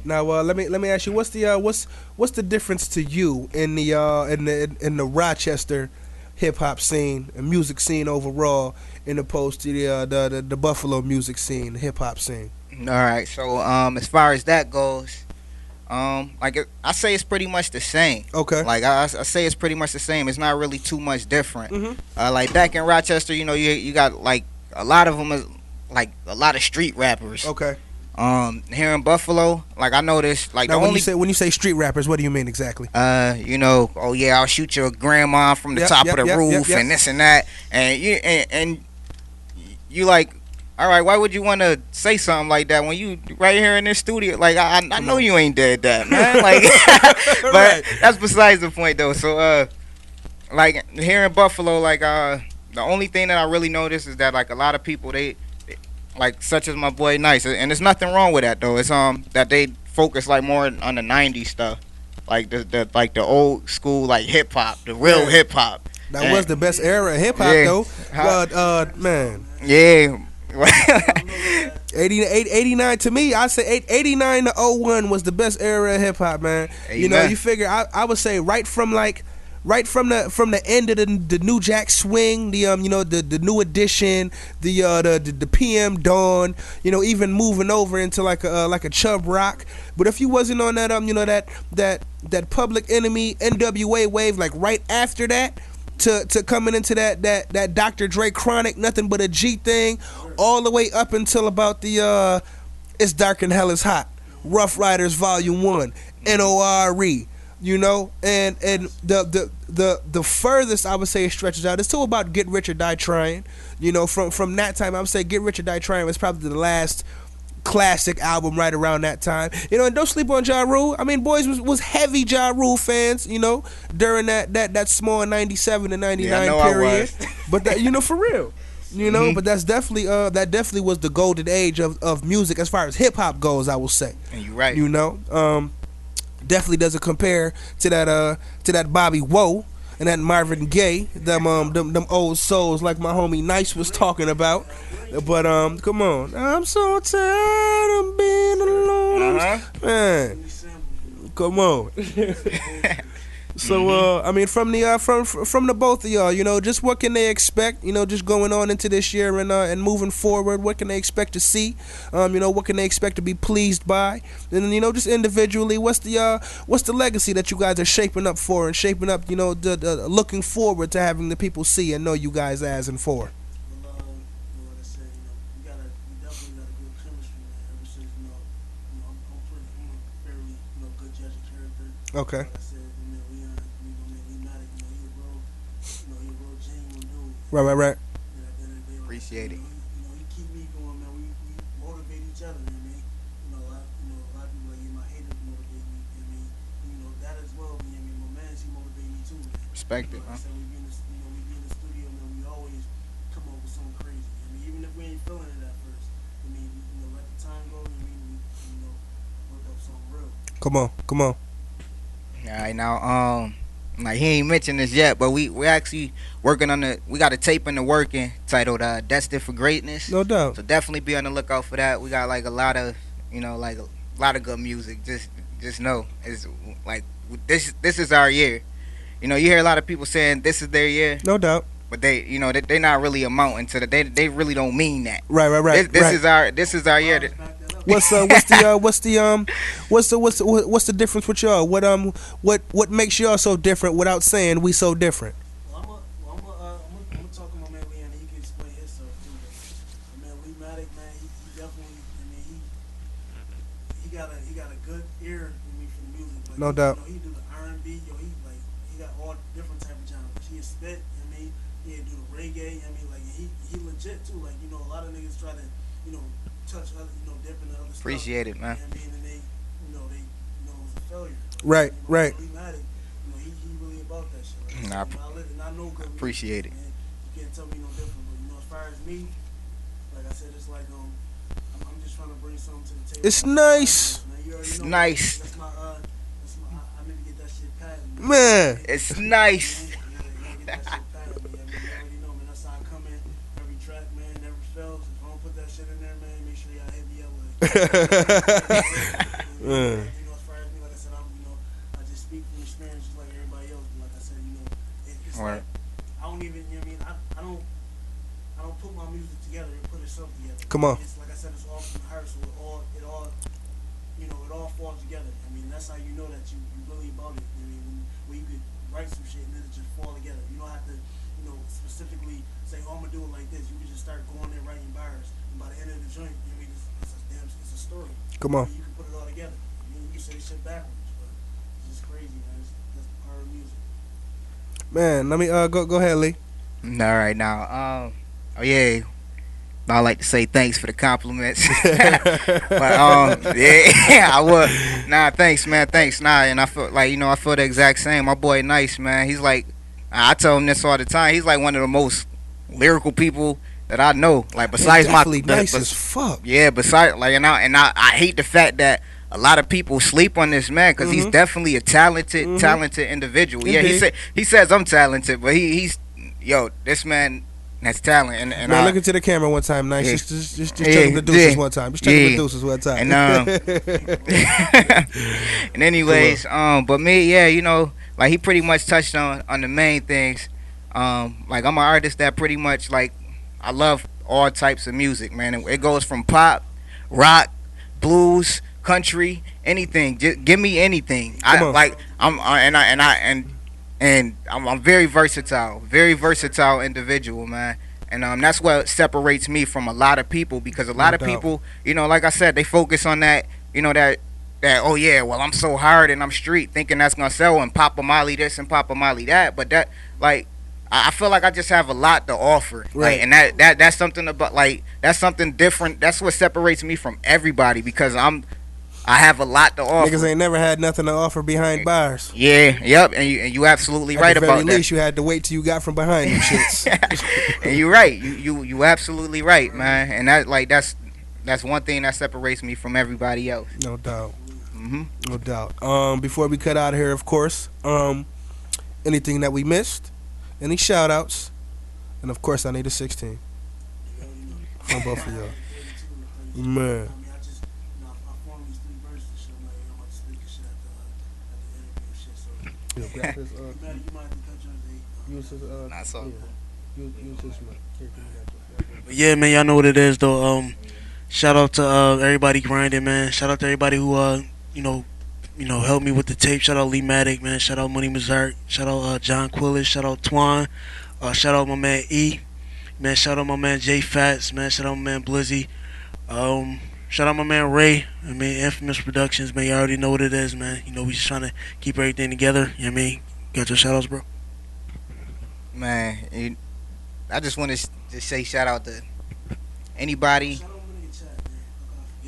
Now, let me ask you, what's the difference to you in the Rochester hip hop scene and music scene overall, in opposed to the Buffalo music scene, the hip hop scene? All right, so as far as that goes, I say it's pretty much the same. Okay. Like I say it's pretty much the same. It's not really too much different. Like back in Rochester, you got like a lot of them is like a lot of street rappers. Okay. Here in Buffalo, like I noticed, like Now, the when you say street rappers, what do you mean exactly? oh yeah, I'll shoot your grandma from the top of the roof and this and that, and you like, all right, why would you want to say something like that when you right here in this studio? Like, I Come know on. you ain't dead that, man. Like, Right. but that's besides the point, though. So, like here in Buffalo, like, the only thing that I really noticed is that like a lot of people they like such as my boy Nice, and there's nothing wrong with that though. It's that they focus like more on the '90s stuff, like the like the old school like hip hop, the real Yeah. hip hop. That was And the best era of hip hop, yeah, though. huh, Man, yeah. I don't know about that. 89 to me, I say 89 to '01 was the best era of hip hop, man. You know, Amen. you figure I would say right from the end of the New Jack Swing, the the New Edition, the PM Dawn, even moving over into like a Chubb Rock. But if you wasn't on that that Public Enemy NWA wave, like right after that, to coming into that Dr. Dre Chronic Nothing But a G thing, all the way up until about the It's Dark and Hell is Hot, Rough Riders Volume 1, NORE. And the furthest I would say it stretches out is to about Get Rich or Die Trying. From that time I would say Get Rich or Die Trying was probably the last classic album right around that time. And don't sleep on Ja Rule. I mean, boys was heavy Ja Rule fans, during that small 97 to 99 Yeah, I know I period. was. But that, for real. But that's definitely that definitely was the golden age of music as far as hip hop goes, I will say. And you right. Definitely doesn't compare to that Bobby Woe and that Marvin Gaye, them old souls like my homie Nice was talking about. But come on, I'm so tired of being alone, man. Come on. So I mean, from the both of y'all, just what can they expect? Just going on into this year and moving forward, what can they expect to see? What can they expect to be pleased by? And just individually, what's the legacy that you guys are shaping up for and shaping up? The looking forward to having the people see and know you guys as and for. Well, like I said, we definitely got a good chemistry, man. Ever since, I'm a fairly, good judge of character. Okay. Like I said, we Lematic, he a real genuine dude. Right. At the end of the day, like, Appreciate it. he keep me going, man. We motivate each other, you know what I mean? A lot of people like, my haters motivate me, you know what I mean? That as well, you know what I mean? My man, he motivate me too, man. Respect it, Like I huh? said, we be in the studio, man. We always come up with something crazy. I mean, even if we ain't feeling it at first, I mean, let the time go. I mean, we work up something real. Come on. All right, now, like he ain't mentioned this yet, but we actually working on we got a tape in the working titled "Destined for Greatness." No doubt. So definitely be on the lookout for that. We got like a lot of, like a lot of good music. Just know it's like this is our year. You hear a lot of people saying this is their year, No doubt. but they not really amounting to that. They really don't mean that. Right. This is our year. Back that up. What's the difference with y'all? What makes y'all so different without saying we so different? Well, I'm gonna talk to my man Leon. He can explain himself too. But, man, Lematic, man, he definitely. I mean, he got a good ear. For the music. Like, No doubt. He do the R&B. He got all different type of genres. He spit. He do the reggae. Like he legit too. Like a lot of niggas try to touch other dip into other stuff. Appreciate it, man. And they it was a failure. Right. Lematic, he really about that shit. Like, Nah, I know good music, appreciate it. man. You can't tell me no different. But as far as me, like I said, it's like I'm just trying to bring something to the table. It's nice. Man, you already It's know, nice. That's my I need to get that shit patented. Man. It's nice. Yeah, get that shit patented. You already know, man. That's how I come in. Every track, man, never fails. If I don't put that shit in there, man, make sure y'all hit me up with it. As far as me, like I said, I just speak from experience just like everybody else. But like I said, it's Right. like I don't even, I don't put my music together and put itself together. Come on. It's like I said, it's all from the heart, so it all falls together. That's how you know that you really about it. When you could write some shit and then it just fall together. You don't have to, specifically say, oh, I'm gonna do it like this. You can just start going there writing bars, and by the end of the joint, it's a story. Come on. You can put it all together. You can say shit backwards, but it's just crazy, man. That's the power of music. Man, let me go ahead, Lee. All right, now, oh yeah, I like to say thanks for the compliments. But yeah, I would. Nah, thanks, man. Thanks. Nah, and I feel like I feel the exact same. My boy, nice man. He's like, I tell him this all the time. He's like one of the most lyrical people that I know. Like Man, besides definitely nice as fuck. yeah, besides like I hate the fact that a lot of people sleep on this man because he's definitely a talented individual. Yeah, Indeed. he says I'm talented, but he's this man has talent and Man, look into the camera one time, nice. Yeah. Just check him the deuces one time. Just check him the deuces one time. And anyways, but me, yeah, like he pretty much touched on the main things. Like I'm an artist that pretty much like I love all types of music, man. It goes from pop, rock, blues, country, anything. Just give me anything. I'm very versatile individual, man. And that's what separates me from a lot of people because a lot of people, like I said, they focus on that, that oh yeah, well I'm so hard and I'm street, thinking that's gonna sell and Papa Molly this and Papa Molly that, but that like I feel like I just have a lot to offer, right? Like, and that's something about like that's something different. That's what separates me from everybody because I have a lot to offer. Niggas ain't never had nothing to offer behind bars. Yeah, yep, and you absolutely right about that. At the very least, you had to wait till you got from behind them shits. And you're right. You absolutely right, man. And that's one thing that separates me from everybody else. No doubt. No doubt. Before we cut out of here, of course, anything that we missed, any shout outs, and of course I need a 16 from both of y'all. Man. Yeah, man, y'all know what it is though. Shout out to everybody grinding, man. Shout out to everybody who helped me with the tape. Shout out Lematic, man. Shout out Money Mazart. Shout out John Quillis. Shout out Twan. Shout out my man E. Man, shout out my man J Fats. Man, shout out my man Blizzy. Shout out my man Ray. I mean, Infamous Productions, man. You already know what it is, man. We just trying to keep everything together. You know what I mean? Got your shout outs, bro? Man, I just want to say shout out to anybody.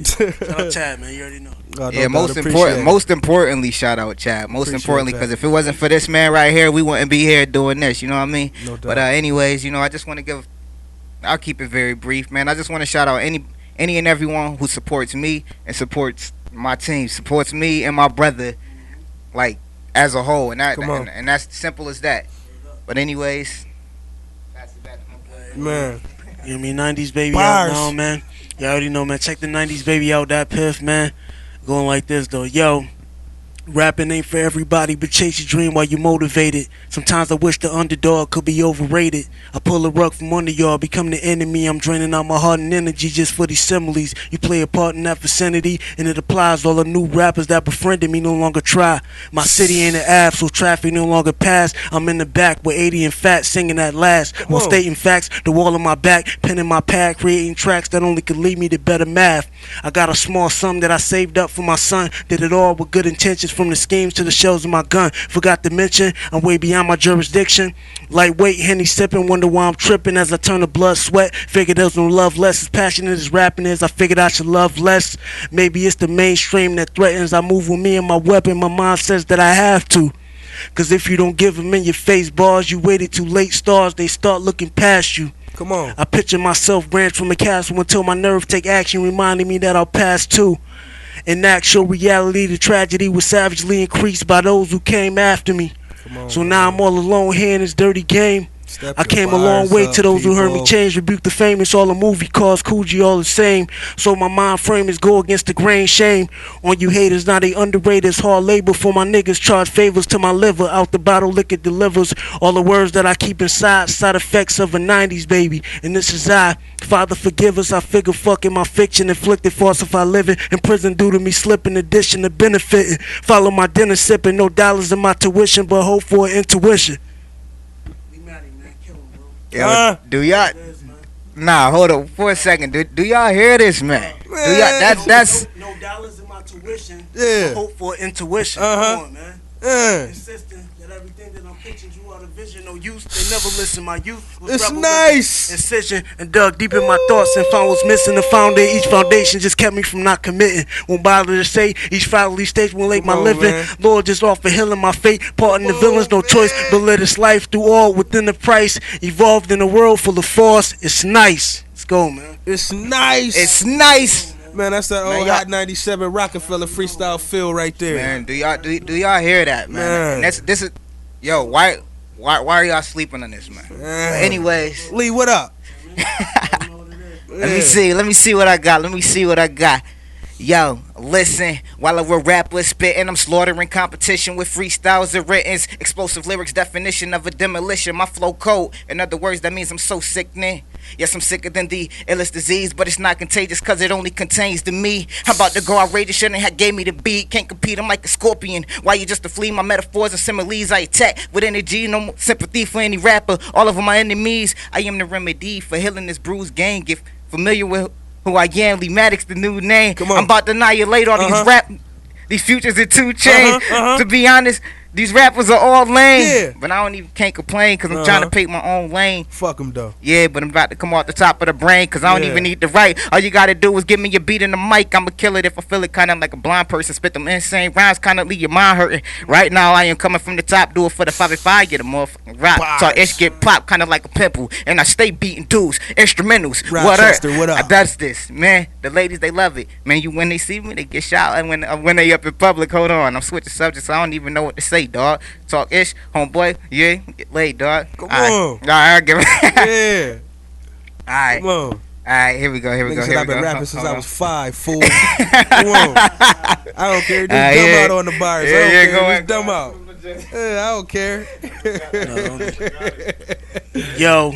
Shout out Chad, man. You already know. Yeah, most importantly, shout out Chad. Most importantly, because if it wasn't for this man right here, we wouldn't be here doing this. You know what I mean? No doubt. But anyways, I just want to I'll keep it very brief, man. I just want to shout out any and everyone who supports me and supports my team, supports me and my brother, like as a whole, and that's simple as that. But anyways, that's that. Man, you know what I mean? 90s baby Bars. out now, man. You already know, man. Check the 90s baby out, that piff, man. Going like this though, yo. Rapping ain't for everybody, but chase your dream while you motivated. Sometimes I wish the underdog could be overrated. I pull a rug from under y'all, become the enemy. I'm draining out my heart and energy just for these similes. You play a part in that vicinity, and it applies to all the new rappers that befriended me no longer try. My city ain't an app, so traffic no longer pass. I'm in the back with 80 and Fat singing that last. While stating facts, the wall on my back, pen in my pad, creating tracks that only could lead me to better math. I got a small sum that I saved up for my son. Did it all with good intentions. From the schemes to the shells of my gun. Forgot to mention, I'm way beyond my jurisdiction. Lightweight, Henny sipping, wonder why I'm tripping as I turn to blood sweat. Figured there's no love less. As passionate as rapping is, I figured I should love less. Maybe it's the mainstream that threatens. I move with me and my weapon. My mind says that I have to. Cause if you don't give them in your face bars, you waited too late. Stars, they start looking past you. come on. I picture myself branched from a castle until my nerve take action, reminding me that I'll pass too. In actual reality, the tragedy was savagely increased by those who came after me. So now I'm all alone here in this dirty game. I came a long way to those who heard me change, rebuke the famous, all the movie cars, Coogee, all the same. So my mind frame is go against the grain, shame on you haters, now they underrated, it's hard labor for my niggas, charge favors to my liver, out the bottle liquor delivers, all the words that I keep inside, side effects of a 90s baby, and this is I, Father forgive us, I figure fucking my fiction, inflicted falsify living, in prison due to me slipping, addition to benefiting, follow my dinner sipping, no dollars in my tuition, but hope for intuition. Yo, do y'all? Nah, hold on for a second. Do y'all hear this, man? Do y'all? That's no dollars in my tuition. Yeah. Hope for intuition. Uh-huh. Come on, man. Yeah. Insisting That everything that I'm pitching you out of vision, no use. They never listen. My youth was It's rebel nice. incision and dug deep in my thoughts and found what's missing. The foundation, each foundation just kept me from not committing. Won't bother to say each foul stage won't lake Come my on, living. man. Lord just offer healing my fate. Parting the Come villains, no on, choice man. but let this life through all within the price. Evolved in a world full of force. It's nice. Let's go, man. It's nice. It's nice. Man, that's that Man, old y'all- Hot 97 Rockefeller freestyle feel right there. Man, do y'all hear that, man? Man. And this is, yo, why are y'all sleeping on this, man? Man. Anyways, Lee, what up? let me see what I got. Yo, listen, while a rapper spitting, I'm slaughtering competition with freestyles and writtens. Explosive lyrics, definition of a demolition. My flow cold. In other words, that means I'm so sickening. Yes, I'm sicker than the illest disease, but it's not contagious cause it only contains the me. I'm about to go outrageous, shouldn't have gave me the beat. Can't compete, I'm like a scorpion. Why you just to flee my metaphors and similes? I attack with energy, no more sympathy for any rapper. All of them my enemies. I am the remedy for healing this bruised game. Get familiar with who I am. Lematic's the new name. Come on. I'm about to annihilate all these futures in 2 Chainz. To be honest, these rappers are all lame. Yeah. But I don't even can't complain because I'm trying to pick my own lane. Fuck him though. Yeah, but I'm about to come off the top of the brain because I don't Yeah. even need to write. All you gotta do is give me your beat in the mic. I'ma kill it if I feel it, kind of like a blind person. Spit them insane rhymes, kind of leave your mind hurting. Right now, I am coming from the top. Do it for the 5-5, get a motherfucking rock. Bars. So ish get popped, kind of like a pimple. And I stay beating dudes, instrumentals. Rochester, what up? That's this, man. The ladies, they love it. Man, when they see me, they get shot. And when they up in public, hold on. I'm switching subjects. I don't even know what to say, dog. Talk ish, homeboy. Yeah, get laid, dog. Come All on. right, I'll give it. Yeah. Alright. Come on. Alright, here we go. Nigga said I've been rapping since Hold I on. was 5, fool. Come on. I don't care. Just dumb yeah. out on the bars. Yeah, I don't yeah, care. go Just ahead. dumb out. Yeah, I don't care. Yo,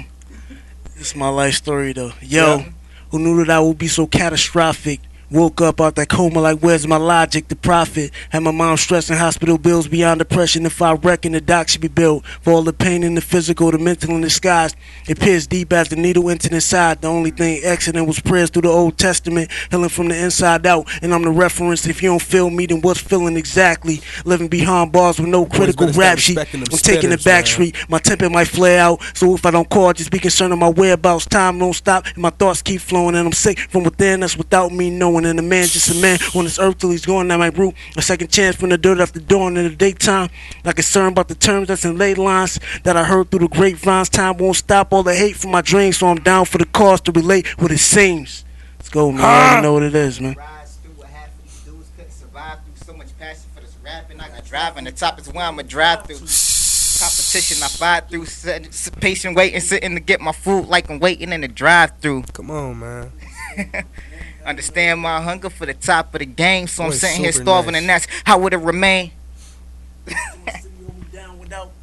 this is my life story though. Yo, Yeah. who knew that I would be so catastrophic? Woke up out that coma like where's my logic, the profit. Had my mom stressing hospital bills beyond depression. If I reckon the doc should be built for all the pain in the physical, the mental in disguise. It pierced deep as the needle entered inside. The only thing exiting was prayers through the Old Testament, healing from the inside out. And I'm the reference. If you don't feel me, then what's feeling exactly? Living behind bars with no critical better start rap sheet. respecting them I'm taking the spitters, back man. street. My temper might flare out. So if I don't call, just be concerned of my whereabouts. Time don't stop, and my thoughts keep flowing. And I'm sick from within. That's without me knowing. And a man just a man on this earth till he's gone. That might root a second chance from the dirt after dawn in the daytime. Not concerned about the terms that's in late lines that I heard through the grapevines. Time won't stop all the hate from my dreams, so I'm down for the cause to relate what it seems. Let's go, man. I already know what it is, man. Rise through what half of these dudes couldn't survive through so much passion for this rapping. I got driving. The top is where I'ma drive through. Competition I fight through. Patient waiting, sitting to get my food like I'm waiting in the drive-through. Come on, man. Understand my hunger for the top of the game, so I'm Boy, sitting here super starving, nice. and that's how it remain.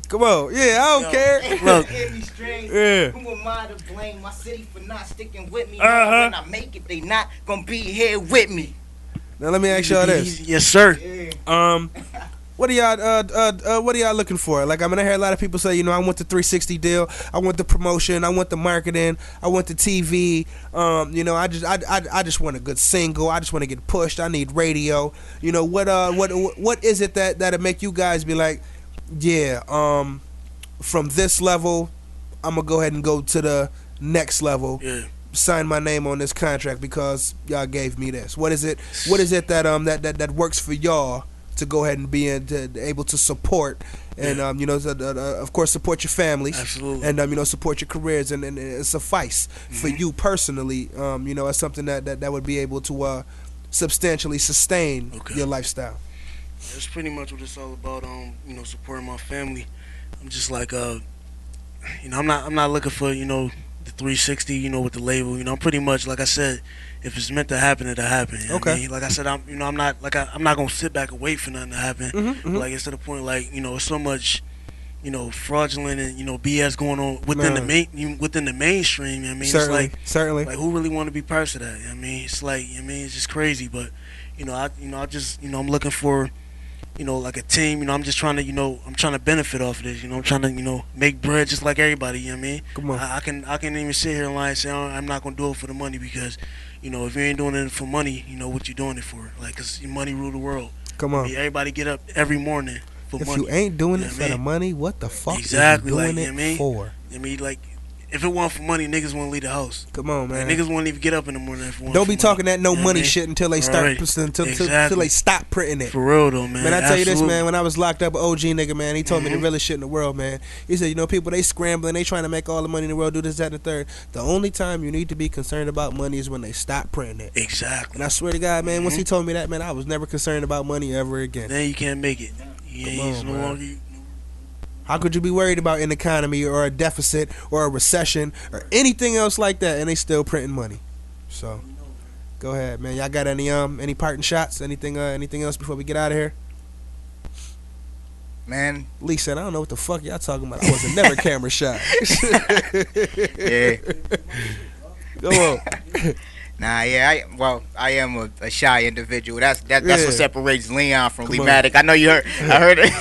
Come on. Yeah, I don't care. Look. Yeah. Who am I to blame my city for not sticking with me? Uh-huh. When I make it, they not gonna be here with me. Now let me ask y'all this. Yes, sir. What are y'all looking for? Like, I mean, I hear a lot of people say, you know, I want the 360 deal, I want the promotion, I want the marketing, I want the TV. You know, I just want a good single. I just want to get pushed. I need radio. You know, what is it that'll make you guys be like, yeah, from this level, I'm gonna go ahead and go to the next level. Yeah. Sign my name on this contract because y'all gave me this. What is it? What is it that works for y'all to go ahead and be able to support and you know, of course, support your families. Absolutely. And you know, support your careers and suffice for you personally. You know, as something that would be able to substantially sustain your lifestyle. That's pretty much what it's all about. You know, supporting my family. I'm just like, you know, I'm not looking for, you know, the 360, you know, with the label. You know, I'm pretty much, like I said, if it's meant to happen, it'll happen. You know what I mean? Like I said, I'm not gonna sit back and wait for nothing to happen. Like, it's to the point, like, you know, so much, you know, fraudulent and, you know, BS going on within the mainstream. You know what I mean? Certainly, it's like, certainly. like, who really want to be part of that? You know what I mean? It's like, I mean, it's just crazy. But, you know, I'm looking for, you know, like a team. You know, I'm just trying to, you know, I'm trying to benefit off of this. You know, I'm trying to, you know, make bread just like everybody. You know what I mean? Come on. I can even sit here and lie and say, I'm not gonna do it for the money because, you know, if you ain't doing it for money, you know what you're doing it for. Like, 'cause money rule the world. Come on. I mean, everybody get up every morning for If money. you ain't doing You it know for what I the mean? money, what the fuck Exactly, is you like, doing you know what I it mean? for? I mean, like, if it weren't for money, niggas wouldn't leave the house. Come on, Like, man. niggas wouldn't even get up in the morning if it weren't Don't for be money. talking that no You know what money I mean? shit until they start Alright. until they stop printing it. For real though, man. Man, I tell you this, Absolutely. man. When I was locked up, an OG nigga, man, he told me the Mhm. realest shit in the world, man. He said, you know, people they scrambling, they trying to make all the money in the world, do this, that, and the third. The only time you need to be concerned about money is when they stop printing it. Exactly. And I swear to God, man, once he Mhm. told me that, man, I was never concerned about money ever again. Then you can't make it. You Come ain't on, no man. longer. How could you be worried about an economy or a deficit or a recession or anything else like that, and they still printing money? So, go ahead, man. Y'all got any parting shots? Anything else before we get out of here? Man, Lee said, I don't know what the fuck y'all talking about. I was never camera shy. yeah. Go on. Nah, yeah, I am a shy individual. That's Yeah. what separates Leon from Come on. Lematic. I know you heard. I heard it.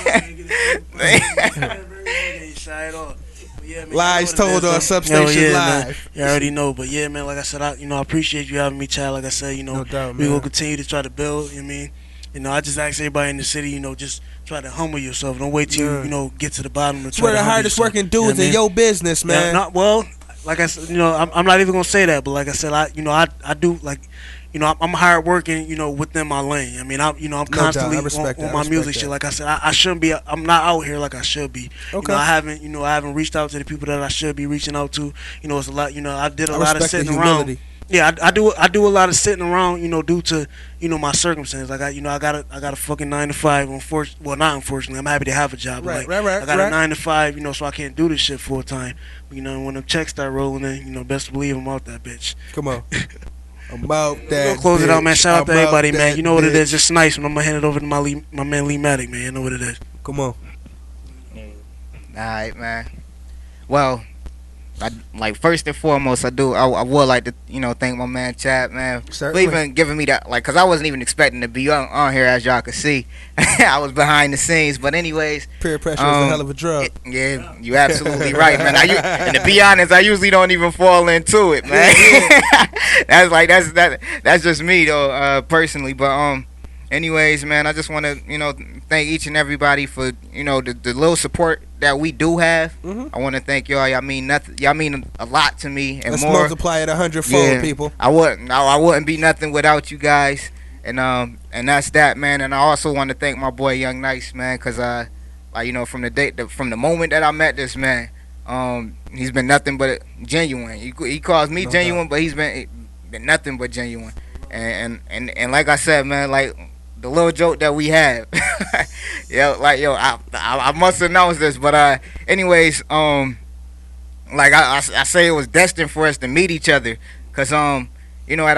Shy at all. But yeah, man, Lies you know what told it is, on though. Substation Hell yeah, man. Live. You already know, but yeah, man. Like I said, I appreciate you having me, Chad. Like I said, No doubt, we man. will continue to try to build. You know what I mean, I just ask everybody in the city, just try to humble yourself. Don't wait till Yeah. you get to the bottom. And It's try where to the humble hardest yourself. working You know dudes what I in mean? your business, Yeah, man. like I said, I'm not even gonna say that, but like I said, I do like, I'm hard working, within my lane. I mean, I'm constantly I respect that. on I my respect music that. shit. Like I said, I shouldn't be. I'm not out here like I should be. Okay. I haven't reached out to the people that I should be reaching out to. It's a lot. I did a I lot of respect the sitting around. humility. Yeah, I do a lot of sitting around, due to, my circumstances. Like I got a fucking 9 to 5. Well, not unfortunately. I'm happy to have a job. But Right. I got a 9 to 5, so I can't do this shit full time. When the checks start rolling in, best believe I'm out that bitch. Come on. I'm out We're that gonna close it out, man. bitch. Shout out to I'm everybody, man. that You know what it bitch. is. It's nice when I'm gonna hand it over to my man Lematic, man. You know what it is. Come on. Alright, man. Well, first and foremost, I would like to, thank my man Chad, man, Certainly. for even giving me that, cause I wasn't even expecting to be on here, as y'all could see. I was behind the scenes, but anyways, Peer pressure is a hell of a drug. yeah, you absolutely right, man. And to be honest, I usually don't even fall into it, man. That's just me though, personally. But anyways, man, I just want to thank each and everybody for the little support that we do have. Mhm. I want to thank y'all. Y'all mean nothing. Y'all mean a lot to me, and Let's more. multiply it 100-fold, Yeah. people. I wouldn't be nothing without you guys, and that's that, man. And I also want to thank my boy Young Nice, man, cause from the moment that I met this man, he's been nothing but genuine. He calls me No genuine, but he's been nothing but genuine. And like I said, man, like the little joke that we have, I must announce this, but anyways, like I say, it was destined for us to meet each other, cause at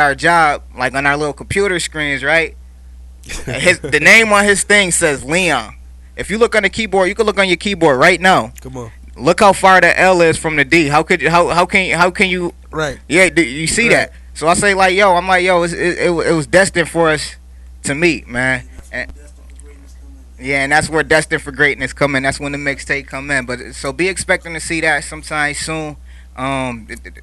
our job, like on our little computer screens, right? The name on his thing says Leon. If you look on the keyboard, you can look on your keyboard right now. Come on. Look how far the L is from the D. How can you? Right. Yeah, you see Right. that? So I say it was destined for us to meet, man. And, yeah, and that's where Destined for Greatness come in. That's when the mixtape come in. But so be expecting to see that sometime soon.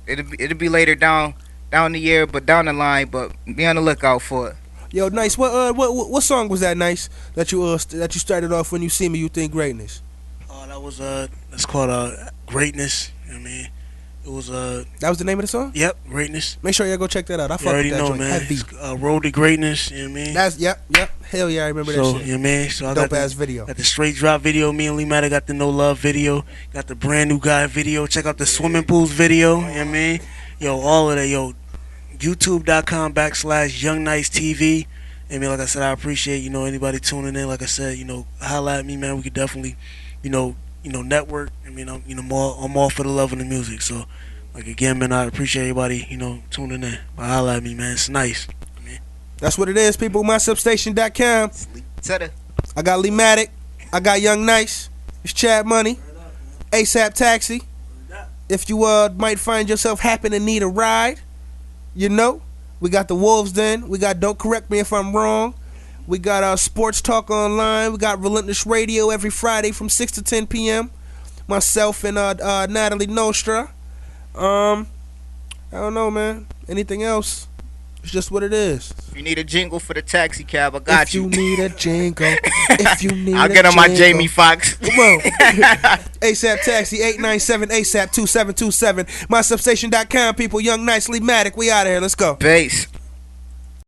It'll be later down the year, but down the line. But be on the lookout for it. Yo, Nice. What song was that, Nice? That you started off when you see me, you think greatness. That was it's called Greatness. You know what I mean, it was That was the name of the song. Yep, Greatness. Make sure y'all go check that out. I You fuck with already that know, joint. man. Heavy. It's, Road to Greatness. You know what I mean? That's yep. Hell yeah, I remember So that shit. you know what I mean? So I Dope got ass video. the straight drop video. Me and Lee Matter got the No Love video. Got the brand new guy video. Check out the swimming pools video. You know what I mean? Yo, all of that. Yo, YouTube.com/Young Nice TV. I mean, like I said, I appreciate anybody tuning in. Like I said, holla at me, man. We could definitely, network. I mean, I'm all for the love of the music. So, like again, man, I appreciate everybody, tuning in. But holla at me, man. It's nice. That's what it is, people. MySubstation.com. To I got Lematic. I got Young Nice. It's Chad Money. ASAP Taxi. If you might find yourself happen to need a ride, we got the Wolves Den. We got Don't Correct Me If I'm Wrong. We got Sports Talk Online. We got Relentless Radio every Friday from 6 to 10 p.m. Myself and Natalie Nostra. I don't know, man. Anything else? It's just what it is. If you need a jingle for the taxi cab, I got If you. you need a jingle, if you need I'll a get on my jingle. Jamie Foxx. Come on. ASAP Taxi 897 ASAP 2727. MySubstation.com, people. Young Nice Lematic. We out of here. Let's go. Bass.